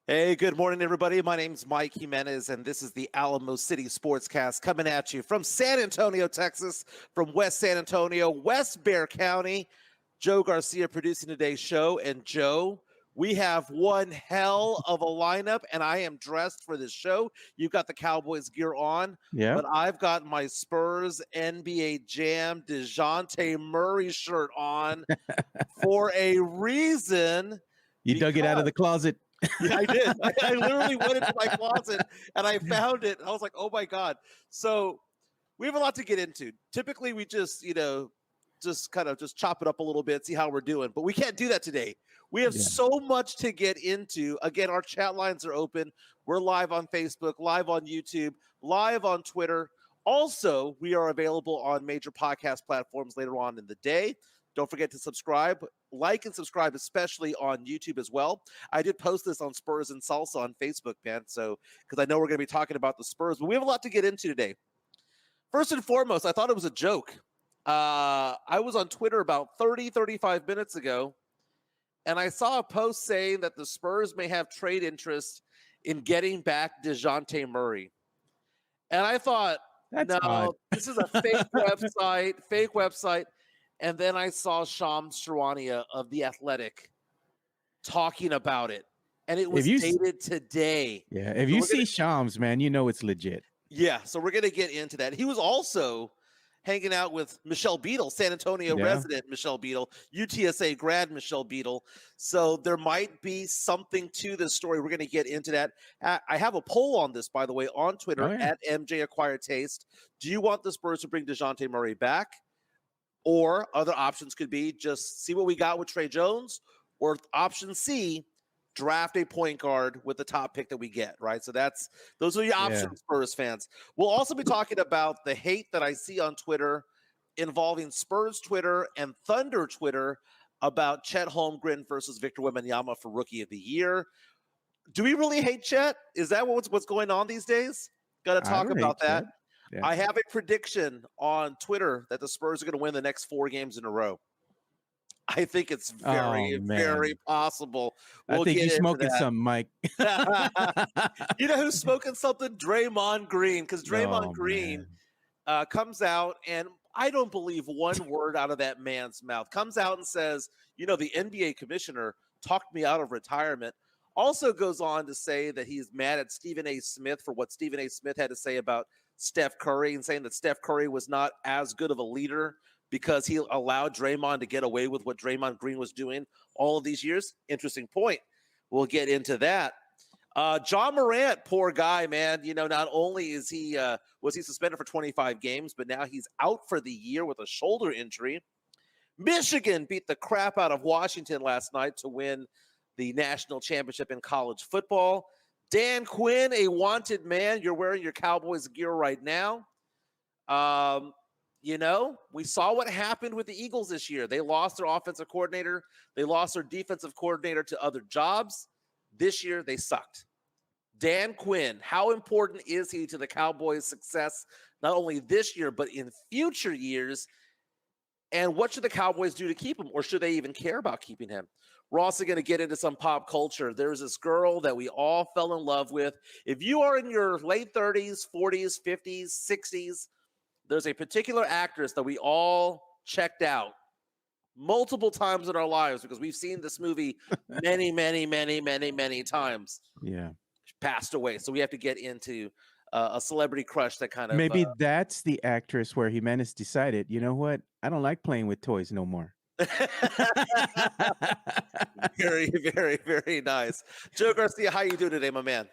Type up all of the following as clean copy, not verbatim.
Hey, good morning, everybody. My name's Mike Jimenez, and this is the Alamo City Sportscast coming at you from San Antonio, Texas, from West San Antonio, West Bexar County. Joe Garcia producing today's show. And Joe, we have one hell of a lineup, and I am dressed for this show. You've got the Cowboys gear on, but I've got my Spurs NBA Jam DeJounte Murray shirt on for a reason. You dug it out of the closet. Yeah, I did. I literally went into my closet and I found it. I was like, oh my God. So we have a lot to get into. Typically we just chop it up a little bit, see how we're doing, but we can't do that today. We have so much to get into. Again, our chat lines are open. We're live on Facebook, live on YouTube, live on Twitter. Also, we are available on major podcast platforms later on in the day. Don't forget to subscribe, like and subscribe, especially on YouTube as well. I did post this on Spurs and Salsa on Facebook, man. So, because I know we're going to be talking about the Spurs, but we have a lot to get into today. First and foremost, I thought it was a joke. I was on Twitter about 35 minutes ago, and I saw a post saying that the Spurs may have trade interest in getting back DeJounte Murray. And I thought, this is a fake website. And then I saw Shams Charania of The Athletic talking about it. And it was dated today. Yeah, if you see Shams, man, you know it's legit. Yeah, so we're going to get into that. He was also hanging out with Michelle Beadle, San Antonio resident Michelle Beadle, UTSA grad Michelle Beadle. So there might be something to this story. We're going to get into that. I have a poll on this, by the way, on Twitter at MJ Acquired Taste. Do you want the Spurs to bring DeJounte Murray back? Or other options could be just see what we got with Trey Jones, or option C, draft a point guard with the top pick that we get, right? So those are the options, Spurs fans. We'll also be talking about the hate that I see on Twitter involving Spurs Twitter and Thunder Twitter about Chet Holmgren versus Victor Wembanyama for Rookie of the Year. Do we really hate Chet? Is that what's going on these days? Got to talk about that. Yeah. I have a prediction on Twitter that the Spurs are going to win the next 4 games in a row. I think it's very possible. I think you're smoking something, Mike. You know who's smoking something? Draymond Green. Because Draymond Green comes out, and I don't believe one word out of that man's mouth. Comes out and says, the NBA commissioner talked me out of retirement. Also goes on to say that he's mad at Stephen A. Smith for what Stephen A. Smith had to say about Steph Curry, and saying that Steph Curry was not as good of a leader because he allowed Draymond to get away with what Draymond Green was doing all of these years. Interesting point. We'll get into that. John Morant, poor guy, man. Not only is was he suspended for 25 games, but now he's out for the year with a shoulder injury. Michigan beat the crap out of Washington last night to win the national championship in college football. Dan Quinn, a wanted man. You're wearing your Cowboys gear right now. We saw what happened with the Eagles this year. They lost their offensive coordinator. They lost their defensive coordinator to other jobs. This year, they sucked. Dan Quinn, how important is he to the Cowboys' success, not only this year, but in future years? And what should the Cowboys do to keep him, or should they even care about keeping him? We're also going to get into some pop culture. There's this girl that we all fell in love with. If you are in your late 30s, 40s, 50s, 60s, there's a particular actress that we all checked out multiple times in our lives because we've seen this movie many times. Yeah. She passed away. So we have to get into a celebrity crush that kind of... Maybe that's the actress where Jimenez decided, you know what? I don't like playing with toys no more. Very, very, very nice. Joe Garcia, how you doing today, my man?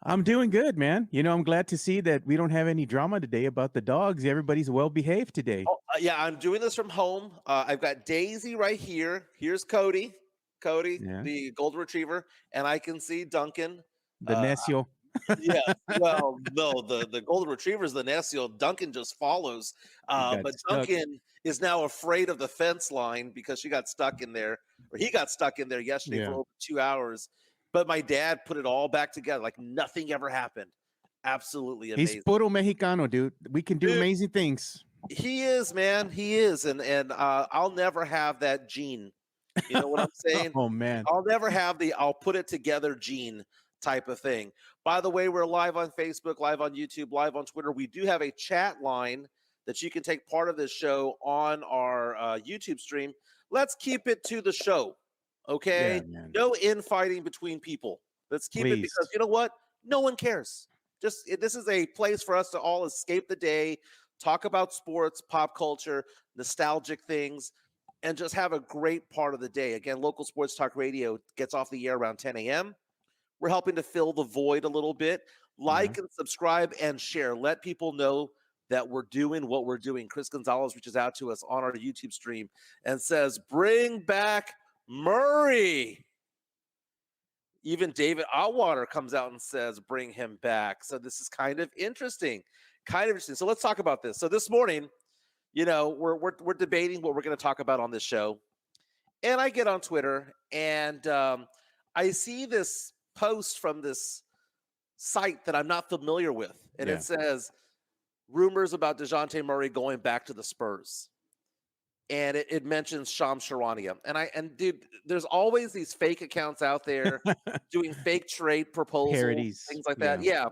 I'm doing good, man. I'm glad to see that we don't have any drama today about the dogs. Everybody's well behaved today. I'm doing this from home. I've got Daisy right here. Here's Cody, the golden retriever, and I can see Duncan. The Necio. Yeah, well, no, the golden retriever is the Necio. Duncan just follows. But Duncan is now afraid of the fence line because she got stuck in there, or he got stuck in there yesterday for over 2 hours. But my dad put it all back together like nothing ever happened. Absolutely amazing. He's puro Mexicano, dude. We can do amazing things. He is, man. He is. And I'll never have that gene. You know what I'm saying? Oh, man. I'll never have the I'll put it together gene type of thing. By the way, we're live on Facebook, live on YouTube, live on Twitter. We do have a chat line that you can take part of this show on our YouTube stream. Let's keep it to the show, okay? Yeah, man. No infighting between people. Let's keep it, because you know what? No one cares. This is a place for us to all escape the day, talk about sports, pop culture, nostalgic things, and just have a great part of the day. Again, local sports talk radio gets off the air around 10 a.m. We're helping to fill the void a little bit. Like and subscribe and share. Let people know that we're doing what we're doing. Chris Gonzalez reaches out to us on our YouTube stream and says, bring back Murray. Even David Atwater comes out and says, bring him back. So this is kind of interesting. So let's talk about this. So this morning, you know, we're debating what we're going to talk about on this show. And I get on Twitter and I see this post from this site that I'm not familiar with. And it says, rumors about DeJounte Murray going back to the Spurs. And it mentions Shams Charania. And dude, there's always these fake accounts out there doing fake trade proposals, parodies, things like that. Yeah.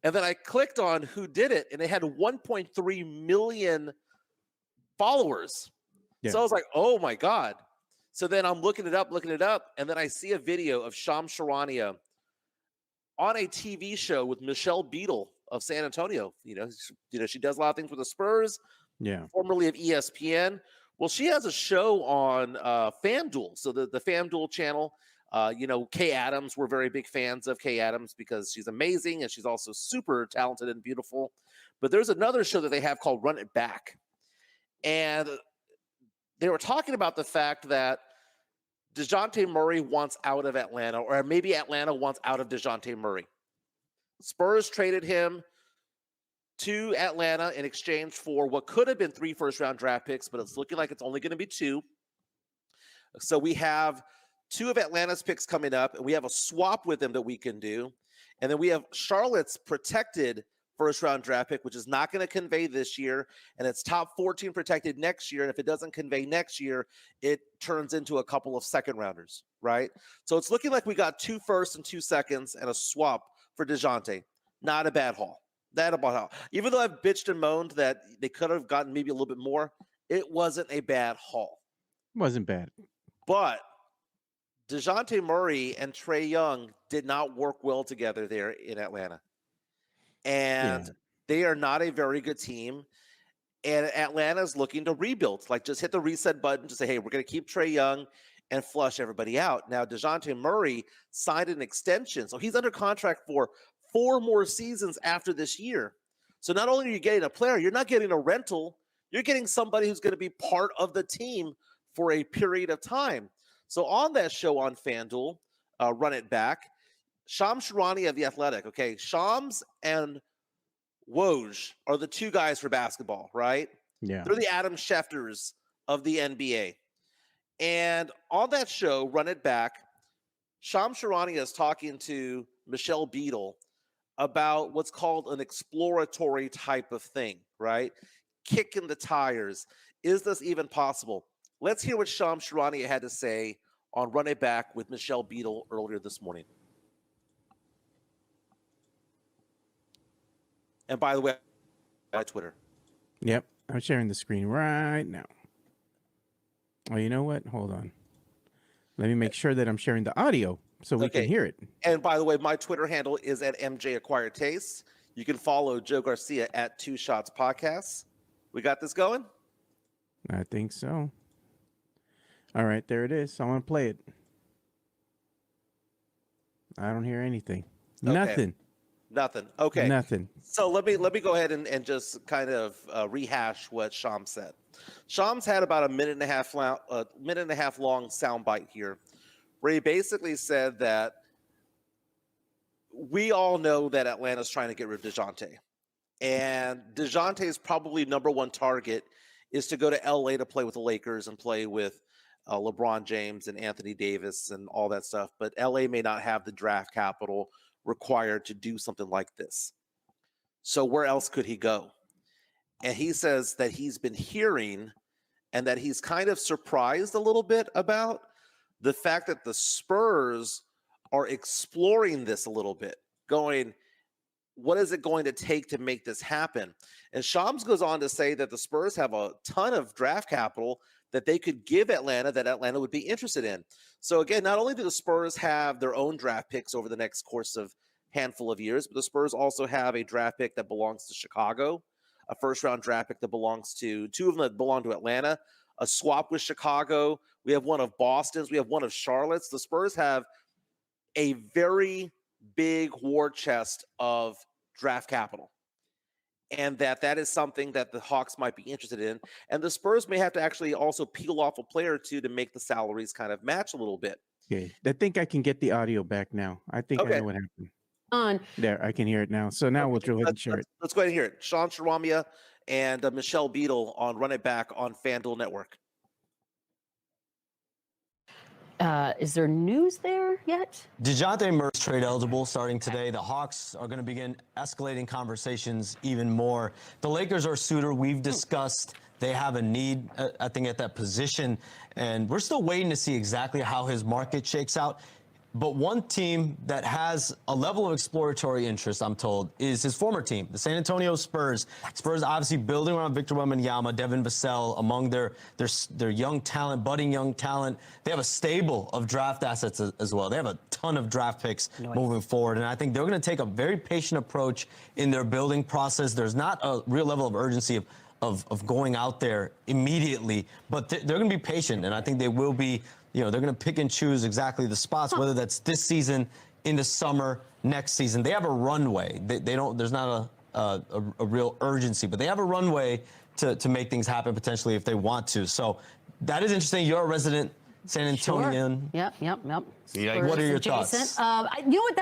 And then I clicked on who did it, and it had 1.3 million followers. Yeah. So I was like, oh my God. So then I'm looking it up, and then I see a video of Shams Charania on a TV show with Michelle Beadle of San Antonio. You know, she does a lot of things with the Spurs. Yeah. Formerly of ESPN. Well, she has a show on FanDuel. So the FanDuel channel, you know, Kay Adams, we're very big fans of Kay Adams because she's amazing and she's also super talented and beautiful. But there's another show that they have called Run It Back. And they were talking about the fact that DeJounte Murray wants out of Atlanta, or maybe Atlanta wants out of DeJounte Murray. Spurs traded him to Atlanta in exchange for what could have been 3 first-round draft picks, but it's looking like it's only going to be 2. So we have 2 of Atlanta's picks coming up, and we have a swap with them that we can do. And then we have Charlotte's protected first-round draft pick, which is not going to convey this year, and it's top 14 protected next year. And if it doesn't convey next year, it turns into a couple of second-rounders, right? So it's looking like we got 2 firsts and 2 seconds and a swap for DeJounte. Not a bad haul. Even though I've bitched and moaned that they could have gotten maybe a little bit more, it wasn't a bad haul. Wasn't bad. But DeJounte Murray and Trae Young did not work well together there in Atlanta. And they are not a very good team. And Atlanta's looking to rebuild. Like, just hit the reset button to say, hey, we're going to keep Trae Young and flush everybody out. Now, DeJounte Murray signed an extension. So he's under contract for 4 more seasons after this year. So not only are you getting a player, you're not getting a rental. You're getting somebody who's going to be part of the team for a period of time. So on that show on FanDuel, Run It Back, Shams Charania of The Athletic. Okay, Shams and Woj are the 2 guys for basketball, right? Yeah. They're the Adam Schefters of the NBA. And on that show, Run It Back, Shams Charania is talking to Michelle Beadle about what's called an exploratory type of thing, right? Kicking the tires. Is this even possible? Let's hear what Shams Charania had to say on Run It Back with Michelle Beadle earlier this morning. And by the way, by Twitter. Yep, I'm sharing the screen right now. Oh, you know what? Hold on. Let me make sure that I'm sharing the audio so we can hear it. And by the way, my Twitter handle is at MJ Acquired Taste. You can follow Joe Garcia at 2 Shots Podcasts. We got this going? I think so. All right, there it is. I'm going to play it. I don't hear anything. Okay. Nothing. Okay. Nothing. So let me go ahead and just kind of rehash what Shams said. Shams had about a minute and a half long soundbite here, where he basically said that we all know that Atlanta's trying to get rid of DeJounte, and DeJounte's probably number 1 target is to go to LA to play with the Lakers and play with LeBron James and Anthony Davis and all that stuff. But LA may not have the draft capital required to do something like this. So where else could he go? And he says that he's been hearing and that he's kind of surprised a little bit about the fact that the Spurs are exploring this a little bit, going, what is it going to take to make this happen? And Shams goes on to say that the Spurs have a ton of draft capital that they could give Atlanta that Atlanta would be interested in. So again, not only do the Spurs have their own draft picks over the next course of handful of years, but the Spurs also have a draft pick that belongs to Chicago, a first-round draft pick that belongs to two of them that belong to Atlanta, a swap with Chicago. We have one of Boston's. We have one of Charlotte's. The Spurs have a very big war chest of draft capital, and that is something that the Hawks might be interested in. And the Spurs may have to actually also peel off a player or two to make the salaries kind of match a little bit. Okay. I think I can get the audio back now. I think I know what happened. On there, I can hear it now. So now we'll go ahead and share it. Let's go ahead and hear it. Sean Sharamia and Michelle Beadle on Run It Back on FanDuel Network. Is there news there yet? DeJounte Murray is trade eligible starting today. The Hawks are going to begin escalating conversations even more. The Lakers are a suitor. We've discussed they have a need, I think, at that position. And we're still waiting to see exactly how his market shakes out. But one team that has a level of exploratory interest, I'm told, is his former team, the San Antonio Spurs. Spurs obviously building around Victor Wembanyama, Devin Vassell, among their young talent, budding young talent. They have a stable of draft assets as well. They have a ton of draft picks moving forward. And I think they're going to take a very patient approach in their building process. There's not a real level of urgency of going out there immediately, but they're going to be patient. And I think they will be. They're going to pick and choose exactly the spots, whether that's this season, in the summer, next season. They have a runway. They don't. There's not a real urgency, but they have a runway to make things happen potentially if they want to. So that is interesting. You're a resident San Antonian. Sure. Yep. What are your thoughts? You know what?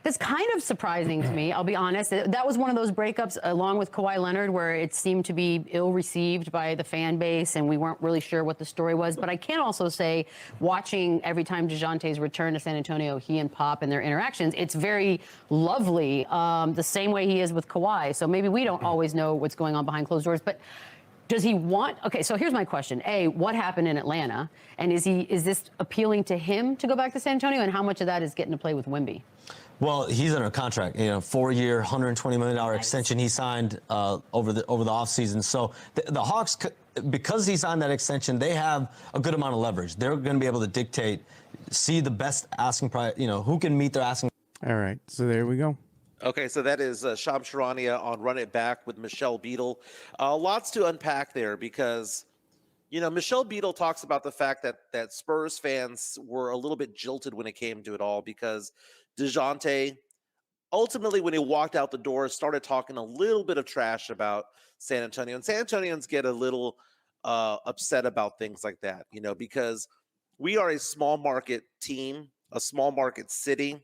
That's kind of surprising to me, I'll be honest. That was one of those breakups, along with Kawhi Leonard, where it seemed to be ill-received by the fan base, and we weren't really sure what the story was. But I can also say, watching every time DeJounte's return to San Antonio, he and Pop and their interactions, it's very lovely, the same way he is with Kawhi. So maybe we don't always know what's going on behind closed doors. But does he want... Okay, so here's my question. A, what happened in Atlanta? And is this appealing to him to go back to San Antonio? And how much of that is getting to play with Wemby? Well, he's under contract, 4-year, $120 million extension he signed over the offseason. So the Hawks, because he signed that extension, they have a good amount of leverage. They're going to be able to dictate, see the best asking price, who can meet their asking. All right. So there we go. Okay, so that is Shams Charania on Run It Back with Michelle Beadle. Lots to unpack there because, Michelle Beadle talks about the fact that Spurs fans were a little bit jilted when it came to it all because DeJounte, ultimately, when he walked out the door, started talking a little bit of trash about San Antonio. And San Antonians get a little upset about things like that, because we are a small market team, a small market city.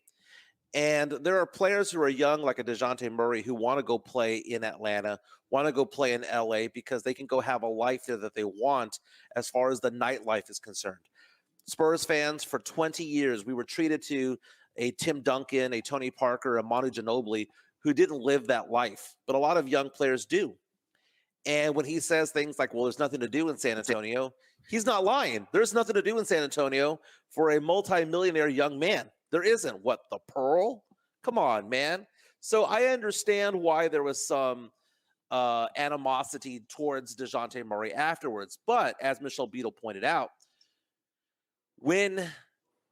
And there are players who are young, like a DeJounte Murray, who want to go play in Atlanta, want to go play in LA because they can go have a life there that they want as far as the nightlife is concerned. Spurs fans, for 20 years, we were treated to a Tim Duncan, a Tony Parker, a Manu Ginobili, who didn't live that life. But a lot of young players do. And when he says things like, well, there's nothing to do in San Antonio, he's not lying. There's nothing to do in San Antonio for a multimillionaire young man. There isn't. What, the Pearl? Come on, man. So I understand why there was some animosity towards DeJounte Murray afterwards. But as Michelle Beadle pointed out, when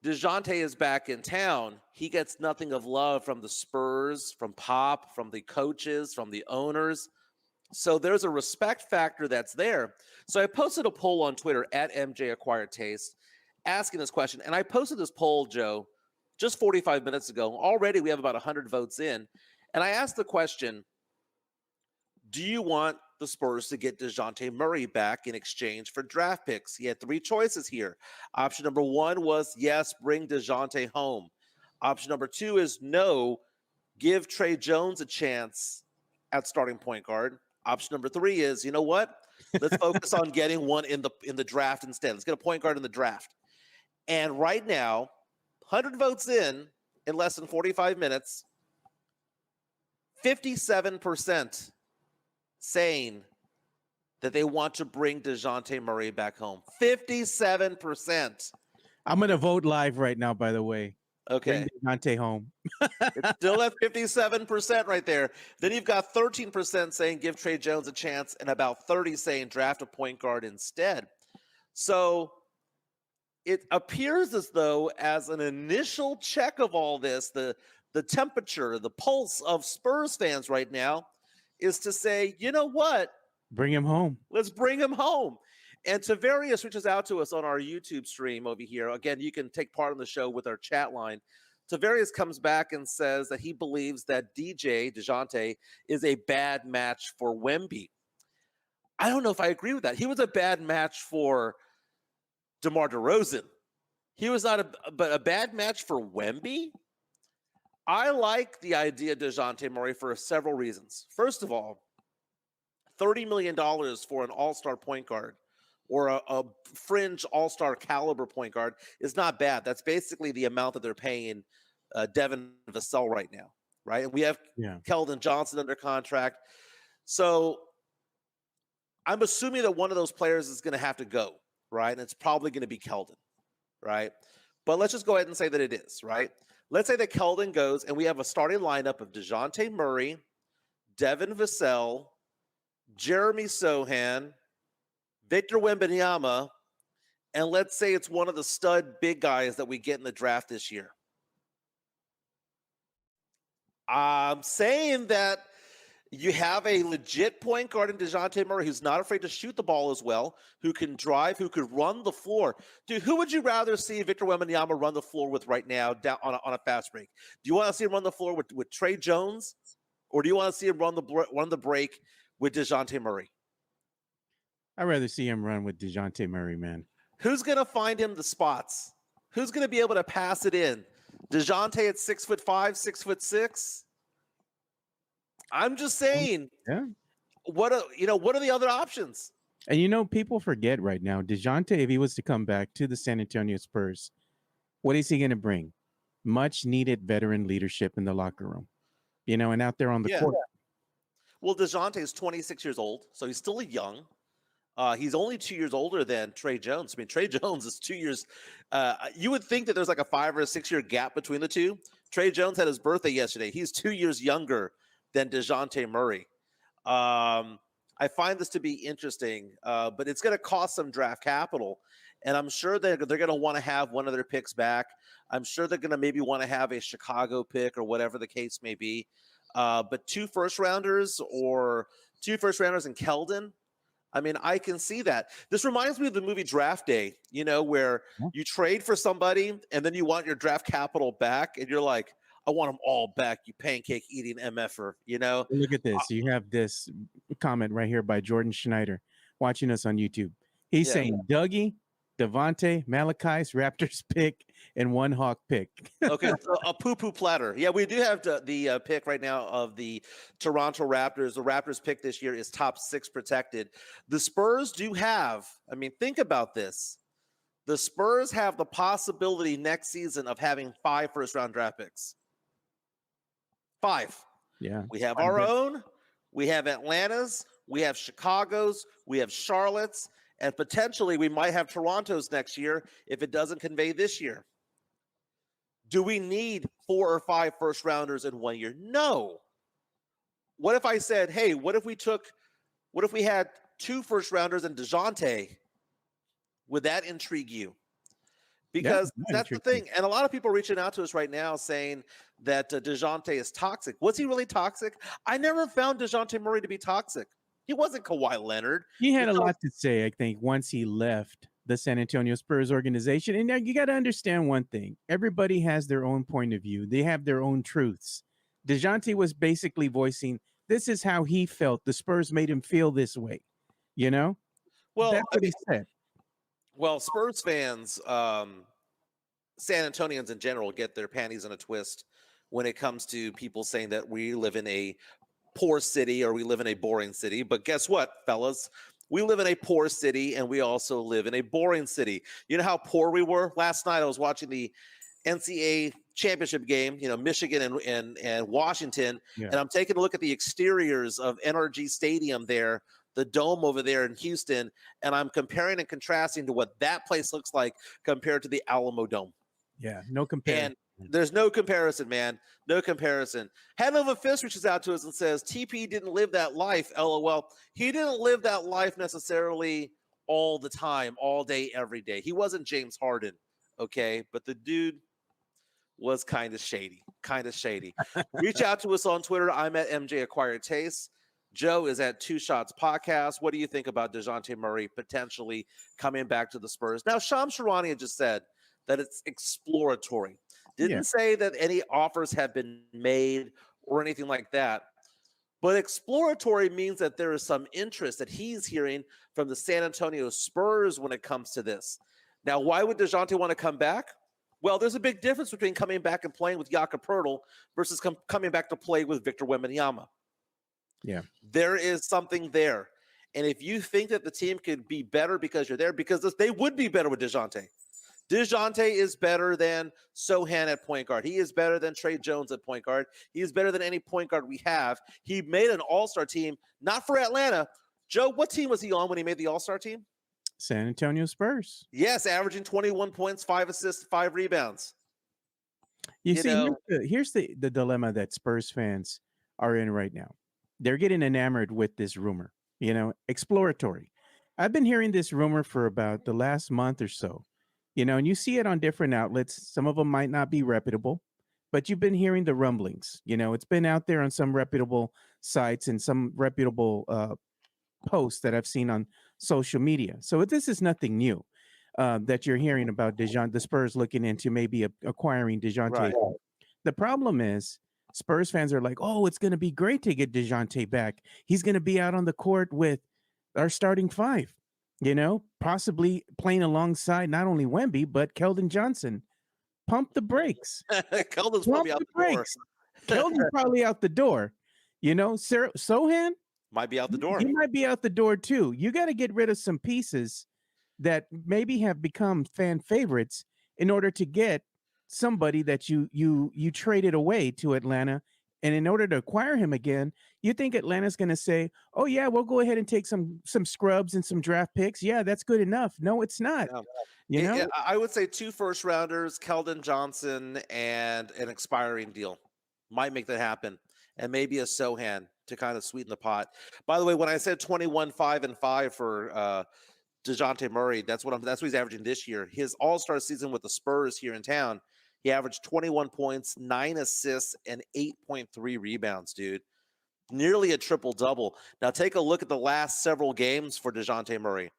DeJounte is back in town, he gets nothing of love from the Spurs, from Pop, from the coaches, from the owners. So there's a respect factor that's there. So I posted a poll on Twitter at MJ Acquired Taste asking this question. And I posted this poll, Joe, just 45 minutes ago. Already we have about 100 votes in. And I asked the question, do you want the Spurs to get DeJounte Murray back in exchange for draft picks? He had 3 choices here. Option number 1 was, yes, bring DeJounte home. Option number 2 is no, give Trey Jones a chance at starting point guard. Option number 3 is, you know what? Let's focus on getting one in the draft instead. Let's get a point guard in the draft. And right now, 100 votes in less than 45 minutes, 57% saying that they want to bring DeJounte Murray back home. 57%. I'm going to vote live right now, by the way. Okay. Bring DeJounte home. It's still at 57% right there. Then you've got 13% saying give Trey Jones a chance, and about 30 saying draft a point guard instead. So it appears as though, as an initial check of all this, the temperature, the pulse of Spurs fans right now is to say, you know what? Bring him home. Let's bring him home. And Tavarius reaches out to us on our YouTube stream over here. Again, you can take part in the show with our chat line. Tavarius comes back and says that he believes that DeJounte is a bad match for Wemby. I don't know if I agree with that. He was a bad match for DeMar DeRozan. He was not a bad match for Wemby. I like the idea of DeJounte Murray for several reasons. First of all, $30 million for an all-star point guard or a fringe all-star caliber point guard is not bad. That's basically the amount that they're paying Devin Vassell right now, right? And we have Keldon Johnson under contract. So I'm assuming that one of those players is going to have to go, right? And it's probably going to be Keldon, right? But let's just go ahead and say that it is, right? Let's say that Keldon goes, and we have a starting lineup of DeJounte Murray, Devin Vassell, Jeremy Sochan, Victor Wembanyama, and let's say it's one of the stud big guys that we get in the draft this year. I'm saying that you have a legit point guard in DeJounte Murray who's not afraid to shoot the ball as well, who can drive, who could run the floor. Dude, who would you rather see Victor Wembanyama run the floor with right now down on a fast break? Do you want to see him run the floor with Trey Jones, or do you want to see him run the break with DeJounte Murray? I'd rather see him run with DeJounte Murray, man. Who's going to find him the spots? Who's going to be able to pass it in? DeJounte at 6'5", 6'6"? I'm just saying. Yeah. What are the other options? And people forget right now, DeJounte, if he was to come back to the San Antonio Spurs, what is he going to bring? Much needed veteran leadership in the locker room, and out there on the court. Well, DeJounte is 26 years old, so he's still young. He's only 2 years older than Trey Jones. I mean, Trey Jones is 2 years. You would think that there's like a 5 or 6 year gap between the two. Trey Jones had his birthday yesterday. He's 2 years younger than DeJounte Murray. I find this to be interesting, but it's going to cost some draft capital. And I'm sure they're going to want to have one of their picks back. I'm sure they're going to maybe want to have a Chicago pick or whatever the case may be. But 2 first-rounders or 2 first-rounders in Keldon, I mean, I can see that. This reminds me of the movie Draft Day, where you trade for somebody and then you want your draft capital back, and you're like, I want them all back, you pancake-eating MFer, Look at this. You have this comment right here by Jordan Schneider watching us on YouTube. He's saying Dougie, Devontae, Malachi's Raptors pick, and 1 Hawk pick. Okay, so a poo-poo platter. Yeah, we do have the pick right now of the Toronto Raptors. The Raptors pick this year is top 6 protected. The Spurs do have, think about this. The Spurs have the possibility next season of having 5 first-round draft picks. 5. Yeah. We have our own. We have Atlanta's. We have Chicago's. We have Charlotte's. And potentially we might have Toronto's next year if it doesn't convey this year. Do we need 4 or 5 first rounders in 1 year? No. What if I said, hey, what if we had 2 first rounders and DeJounte? Would that intrigue you? Because that's the thing. And a lot of people are reaching out to us right now saying that DeJounte is toxic. Was he really toxic? I never found DeJounte Murray to be toxic. He wasn't Kawhi Leonard. He had a lot to say, I think, once he left the San Antonio Spurs organization. And now you got to understand one thing. Everybody has their own point of view. They have their own truths. DeJounte was basically voicing, this is how he felt. The Spurs made him feel this way. Well, that's what he said. Well, Spurs fans, San Antonians in general, get their panties in a twist when it comes to people saying that we live in a poor city or we live in a boring city. But guess what, fellas? We live in a poor city and we also live in a boring city. You know how poor we were? Last night I was watching the NCAA championship game, Michigan and Washington, and I'm taking a look at the exteriors of NRG Stadium there, the dome over there in Houston, and I'm comparing and contrasting to what that place looks like compared to the Alamo Dome. Yeah, no comparison. There's no comparison, man. No comparison. Hanova Fist reaches out to us and says, TP didn't live that life, LOL. He didn't live that life necessarily all the time, all day, every day. He wasn't James Harden, okay? But the dude was kind of shady. Reach out to us on Twitter. I'm at MJ Acquired Taste. Joe is at Two Shots Podcast. What do you think about DeJounte Murray potentially coming back to the Spurs? Now, Shams Charania just said that it's exploratory. Didn't say that any offers have been made or anything like that. But exploratory means that there is some interest that he's hearing from the San Antonio Spurs when it comes to this. Now, why would DeJounte want to come back? Well, there's a big difference between coming back and playing with Jakob Poeltl versus coming back to play with Victor Wembanyama. Yeah. There is something there. And if you think that the team could be better because you're there, because they would be better with DeJounte. DeJounte is better than Sochan at point guard. He is better than Trey Jones at point guard. He is better than any point guard we have. He made an all-star team, not for Atlanta. Joe, what team was he on when he made the all-star team? San Antonio Spurs. Yes, averaging 21 points, 5 assists, 5 rebounds. You see, here's the dilemma that Spurs fans are in right now. They're getting enamored with this rumor, exploratory. I've been hearing this rumor for about the last month or so. And you see it on different outlets. Some of them might not be reputable, but you've been hearing the rumblings. It's been out there on some reputable sites and some reputable posts that I've seen on social media. So this is nothing new that you're hearing about the Spurs looking into maybe acquiring DeJounte. Right. The problem is Spurs fans are like, oh, it's going to be great to get DeJounte back. He's going to be out on the court with our starting 5. Possibly playing alongside not only Wemby, but Keldon Johnson. Pump the brakes. Keldon's probably out the brakes. Keldon's probably out the door. Sochan might be out the door. He might be out the door too. You got to get rid of some pieces that maybe have become fan favorites in order to get somebody that you traded away to Atlanta. And in order to acquire him again, you think Atlanta's going to say, oh, yeah, we'll go ahead and take some scrubs and some draft picks. Yeah, that's good enough. No, it's not. I would say 2 first-rounders, Keldon Johnson, and an expiring deal might make that happen. And maybe a Sochan to kind of sweeten the pot. By the way, when I said 21, 5, and 5 for DeJounte Murray, that's what he's averaging this year. His all-star season with the Spurs here in town, he averaged 21 points, 9 assists, and 8.3 rebounds, dude. Nearly a triple-double. Now, take a look at the last several games for DeJounte Murray.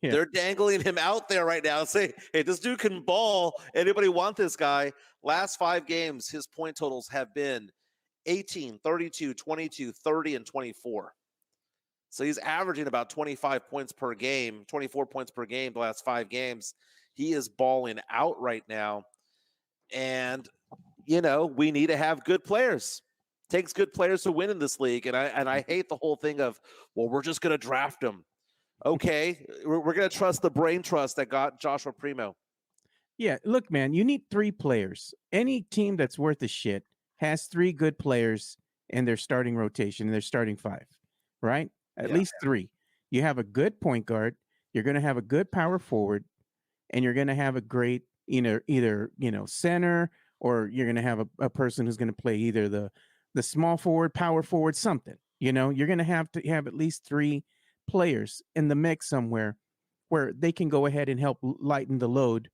Yeah. They're dangling him out there right now and say, hey, this dude can ball. Anybody want this guy? Last 5 games, his point totals have been 18, 32, 22, 30, and 24. So he's averaging about 25 points per game, 24 points per game the last 5 games. He is balling out right now. And, we need to have good players. Takes good players to win in this league. And I hate the whole thing of, well, we're just going to draft them. Okay, we're going to trust the brain trust that got Joshua Primo. Yeah, look, man, you need 3 players. Any team that's worth a shit has 3 good players in their starting rotation, in their starting 5, right? At least 3. You have a good point guard. You're going to have a good power forward, and you're going to have a great either center, or you're going to have a person who's going to play either the small forward, power forward, something. You're going to have at least 3 players in the mix somewhere where they can go ahead and help lighten the load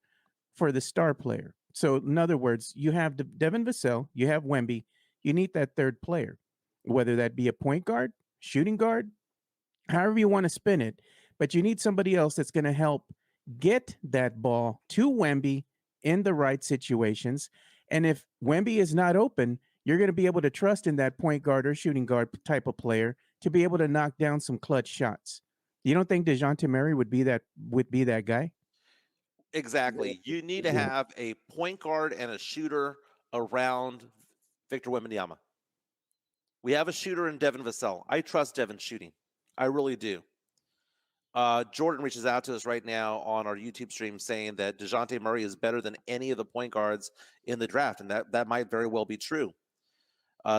for the star player. So in other words, you have Devin Vassell, you have Wemby, you need that 3rd player, whether that be a point guard, shooting guard, however you want to spin it, but you need somebody else that's going to help get that ball to Wemby in the right situations. And if Wemby is not open, you're going to be able to trust in that point guard or shooting guard type of player to be able to knock down some clutch shots. You don't think DeJounte Murray would be that guy? Exactly. You need to have a point guard and a shooter around Victor Wembanyama. We have a shooter in Devin Vassell. I trust Devin shooting. I really do. Jordan reaches out to us right now on our YouTube stream saying that DeJounte Murray is better than any of the point guards in the draft, and that might very well be true.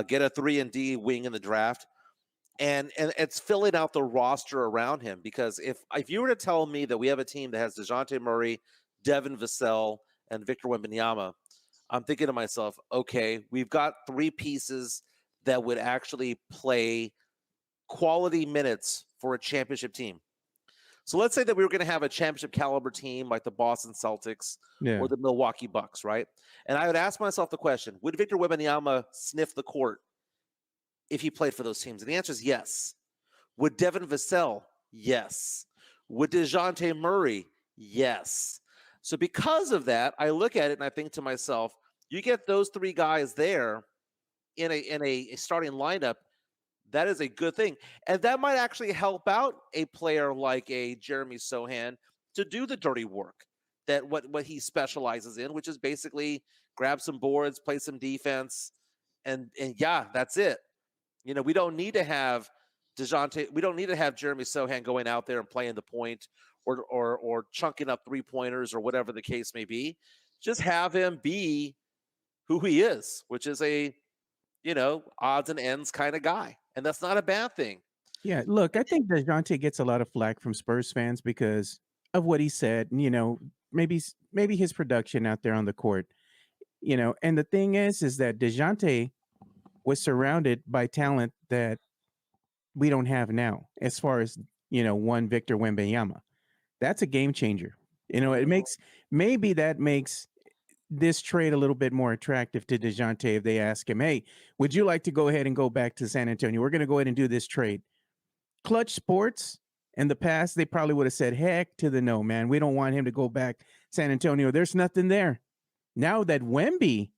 Get a 3-and-D wing in the draft, and it's filling out the roster around him, because if you were to tell me that we have a team that has DeJounte Murray, Devin Vassell, and Victor Wembanyama, I'm thinking to myself, okay, we've got 3 pieces that would actually play quality minutes for a championship team. So let's say that we were going to have a championship caliber team like the Boston Celtics Yeah. or the Milwaukee Bucks, right? And I would ask myself the question, would Victor Wembanyama sniff the court if he played for those teams? And the answer is yes. Would Devin Vassell? Yes. Would DeJounte Murray? Yes. So because of that, I look at it and I think to myself, you get those 3 guys there in a starting lineup, that is a good thing. And that might actually help out a player like a Jeremy Sochan to do the dirty work, that what he specializes in, which is basically grab some boards, play some defense, and yeah, that's it. We don't need to have DeJounte, we don't need to have Jeremy Sochan going out there and playing the point or chunking up 3-pointers or whatever the case may be. Just have him be who he is, which is a odds and ends kind of guy. And that's not a bad thing. Yeah, look, I think DeJounte gets a lot of flack from Spurs fans because of what he said, and, maybe his production out there on the court, and the thing is that DeJounte was surrounded by talent that we don't have now, as far as, one Victor Wembanyama. That's a game changer. Maybe that makes this trade a little bit more attractive to DeJounte if they ask him, hey, would you like to go ahead and go back to San Antonio? We're going to go ahead and do this trade. Clutch Sports in the past, they probably would have said, heck to the no, man. We don't want him to go back San Antonio. There's nothing there. Now that Wemby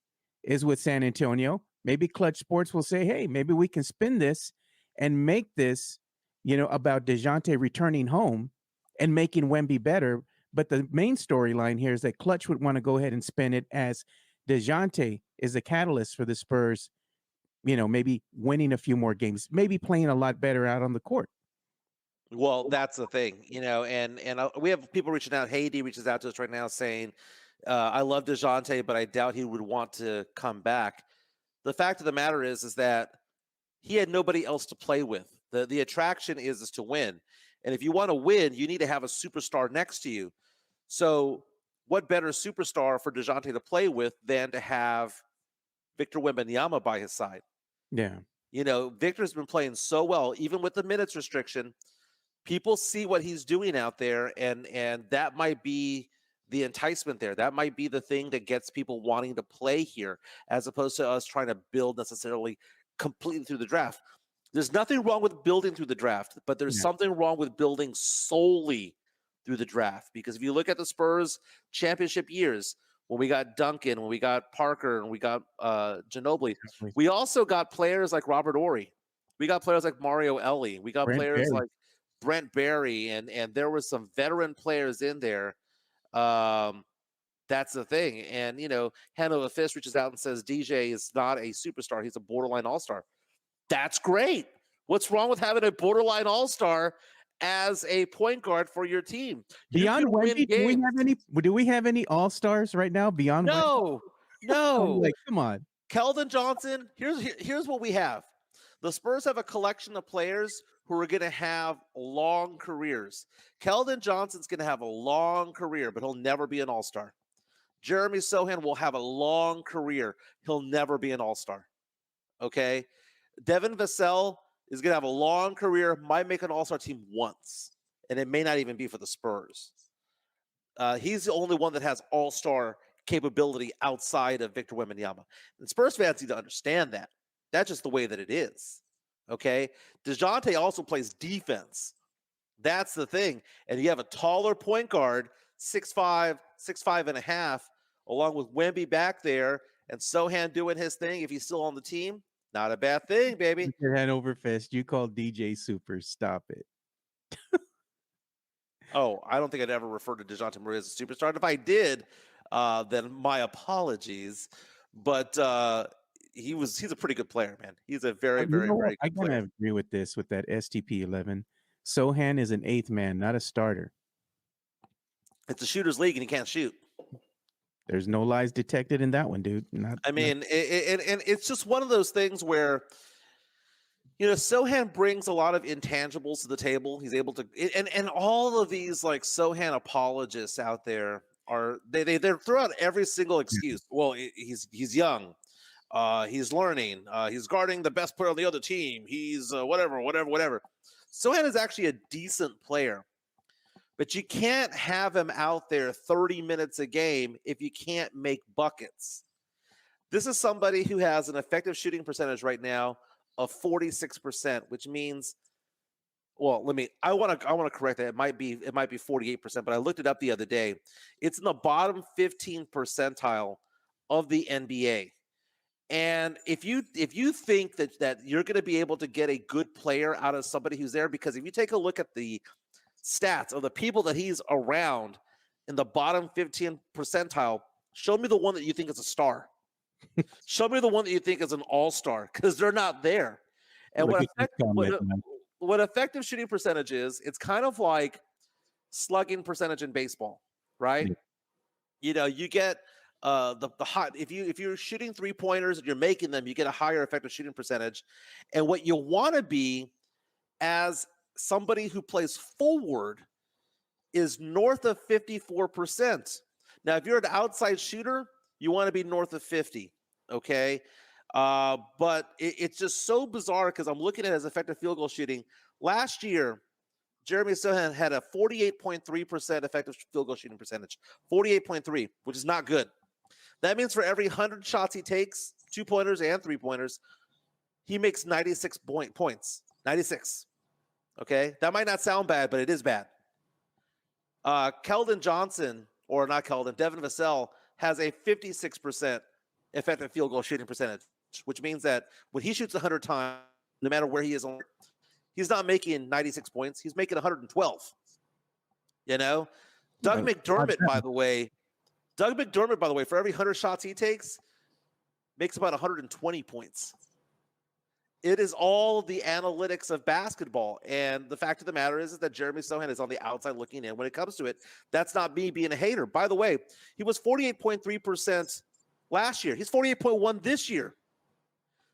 is with San Antonio, maybe Clutch Sports will say, hey, maybe we can spin this and make this, about DeJounte returning home and making Wemby better. But the main storyline here is that Clutch would want to go ahead and spin it as DeJounte is a catalyst for the Spurs, maybe winning a few more games, maybe playing a lot better out on the court. Well, that's the thing, and we have people reaching out. Haiti reaches out to us right now saying, I love DeJounte, but I doubt he would want to come back. The fact of the matter is that he had nobody else to play with. The attraction is to win. And if you want to win, you need to have a superstar next to you. So what better superstar for DeJounte to play with than to have Victor Wembanyama by his side? Yeah. Victor's been playing so well, even with the minutes restriction. People see what he's doing out there, and that might be the enticement there. That might be the thing that gets people wanting to play here, as opposed to us trying to build necessarily completely through the draft. There's nothing wrong with building through the draft, but there's something wrong with building solely through the draft. Because if you look at the Spurs championship years, when we got Duncan, when we got Parker, and we got Ginobili, we also got players like Robert Horry. We got players like Mario Elie. We got players like Brent Barry, and there were some veteran players in there. That's the thing. And, Hannah Fist reaches out and says DJ is not a superstar. He's a borderline all-star. That's great. What's wrong with having a borderline all-star as a point guard for your team? Beyond Wemby, do we have any all-stars right now beyond No. Like, come on. Keldon Johnson, here's what we have. The Spurs have a collection of players who are going to have long careers. Keldon Johnson's going to have a long career, but he'll never be an all-star. Jeremy Sochan will have a long career. He'll never be an all-star. Okay? Devin Vassell is going to have a long career, might make an all-star team once, and it may not even be for the Spurs. He's the only one that has all-star capability outside of Victor Wembanyama. And Spurs fans need to understand that. That's just the way that it is. Okay? DeJounte also plays defense. That's the thing. And you have a taller point guard, 6'5", 6'5.5", along with Wemby back there, and Sochan doing his thing if he's still on the team. Not a bad thing, baby. Your hand over fist. You called DJ Super. Stop it. Oh, I don't think I'd ever refer to DeJounte Murray as a superstar. And if I did, then my apologies. But he's a pretty good player, man. He's a very, very, very good player. I gotta agree with this, with that STP11. Sochan is an 8th man, not a starter. It's a shooter's league, and he can't shoot. There's no lies detected in that one, dude. And it's just one of those things where, Sochan brings a lot of intangibles to the table. He's able to, and all of these like Sochan apologists out there, are they throw out every single excuse. Well, he's young, he's learning, he's guarding the best player on the other team. He's whatever. Sochan is actually a decent player, but you can't have him out there 30 minutes a game if you can't make buckets. This is somebody who has an effective shooting percentage right now of 46%, which means, well, I want to correct that. It might be 48%, but I looked it up the other day. It's in the bottom 15 percentile of the NBA. And if you think that you're going to be able to get a good player out of somebody who's there, because if you take a look at the stats of the people that he's around in the bottom 15 percentile, show me the one that you think is a star. Show me the one that you think is an all-star, because they're not there. And what effective shooting percentage is, it's kind of like slugging percentage in baseball, right? Yeah. You get the hot, if you're shooting 3-pointers and you're making them, you get a higher effective shooting percentage. And what you want to be as somebody who plays forward is north of 54%. Now, if you're an outside shooter, you want to be north of 50. Okay. But it's just so bizarre because I'm looking at his effective field goal shooting. Last year, Jeremy Sochan had a 48.3% effective field goal shooting percentage. 48.3, which is not good. That means for every 100 shots he takes, 2-pointers and 3-pointers, he makes 96 points. 96. Okay. That might not sound bad, but it is bad. Devin Vassell has a 56% effective field goal shooting percentage, which means that when he shoots 100 times, no matter where he is on, he's not making 96 points. He's making 112. Doug McDermott, by the way, for every 100 shots he takes, makes about 120 points. It is all the analytics of basketball. And the fact of the matter is that Jeremy Sochan is on the outside looking in when it comes to it. That's not me being a hater. By the way, he was 48.3% last year. He's 48.1 this year.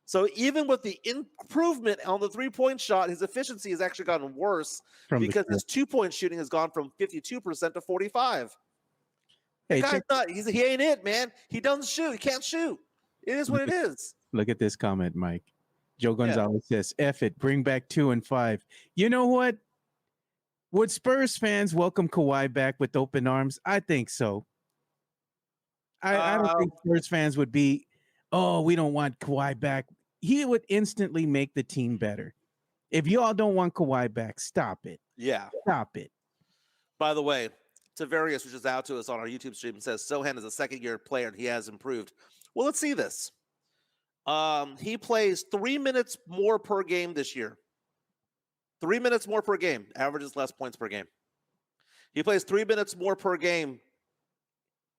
So even with the improvement on the 3-point shot, his efficiency has actually gotten worse because his 2-point shooting has gone from 52% to 45. Hey, he ain't it, man. He doesn't shoot. He can't shoot. It is what it is. Look at this comment, Mike. Joe Gonzalez says, F it, bring back 2 and 5. You know what? Would Spurs fans welcome Kawhi back with open arms? I think so. I don't think Spurs fans would be, oh, we don't want Kawhi back. He would instantly make the team better. If you all don't want Kawhi back, stop it. Yeah. Stop it. By the way, Tavarius reaches out to us on our YouTube stream and says Sochan is a second-year player and he has improved. Well, let's see this. He plays 3 minutes more per game this year. 3 minutes more per game, averages less points per game. He plays 3 minutes more per game,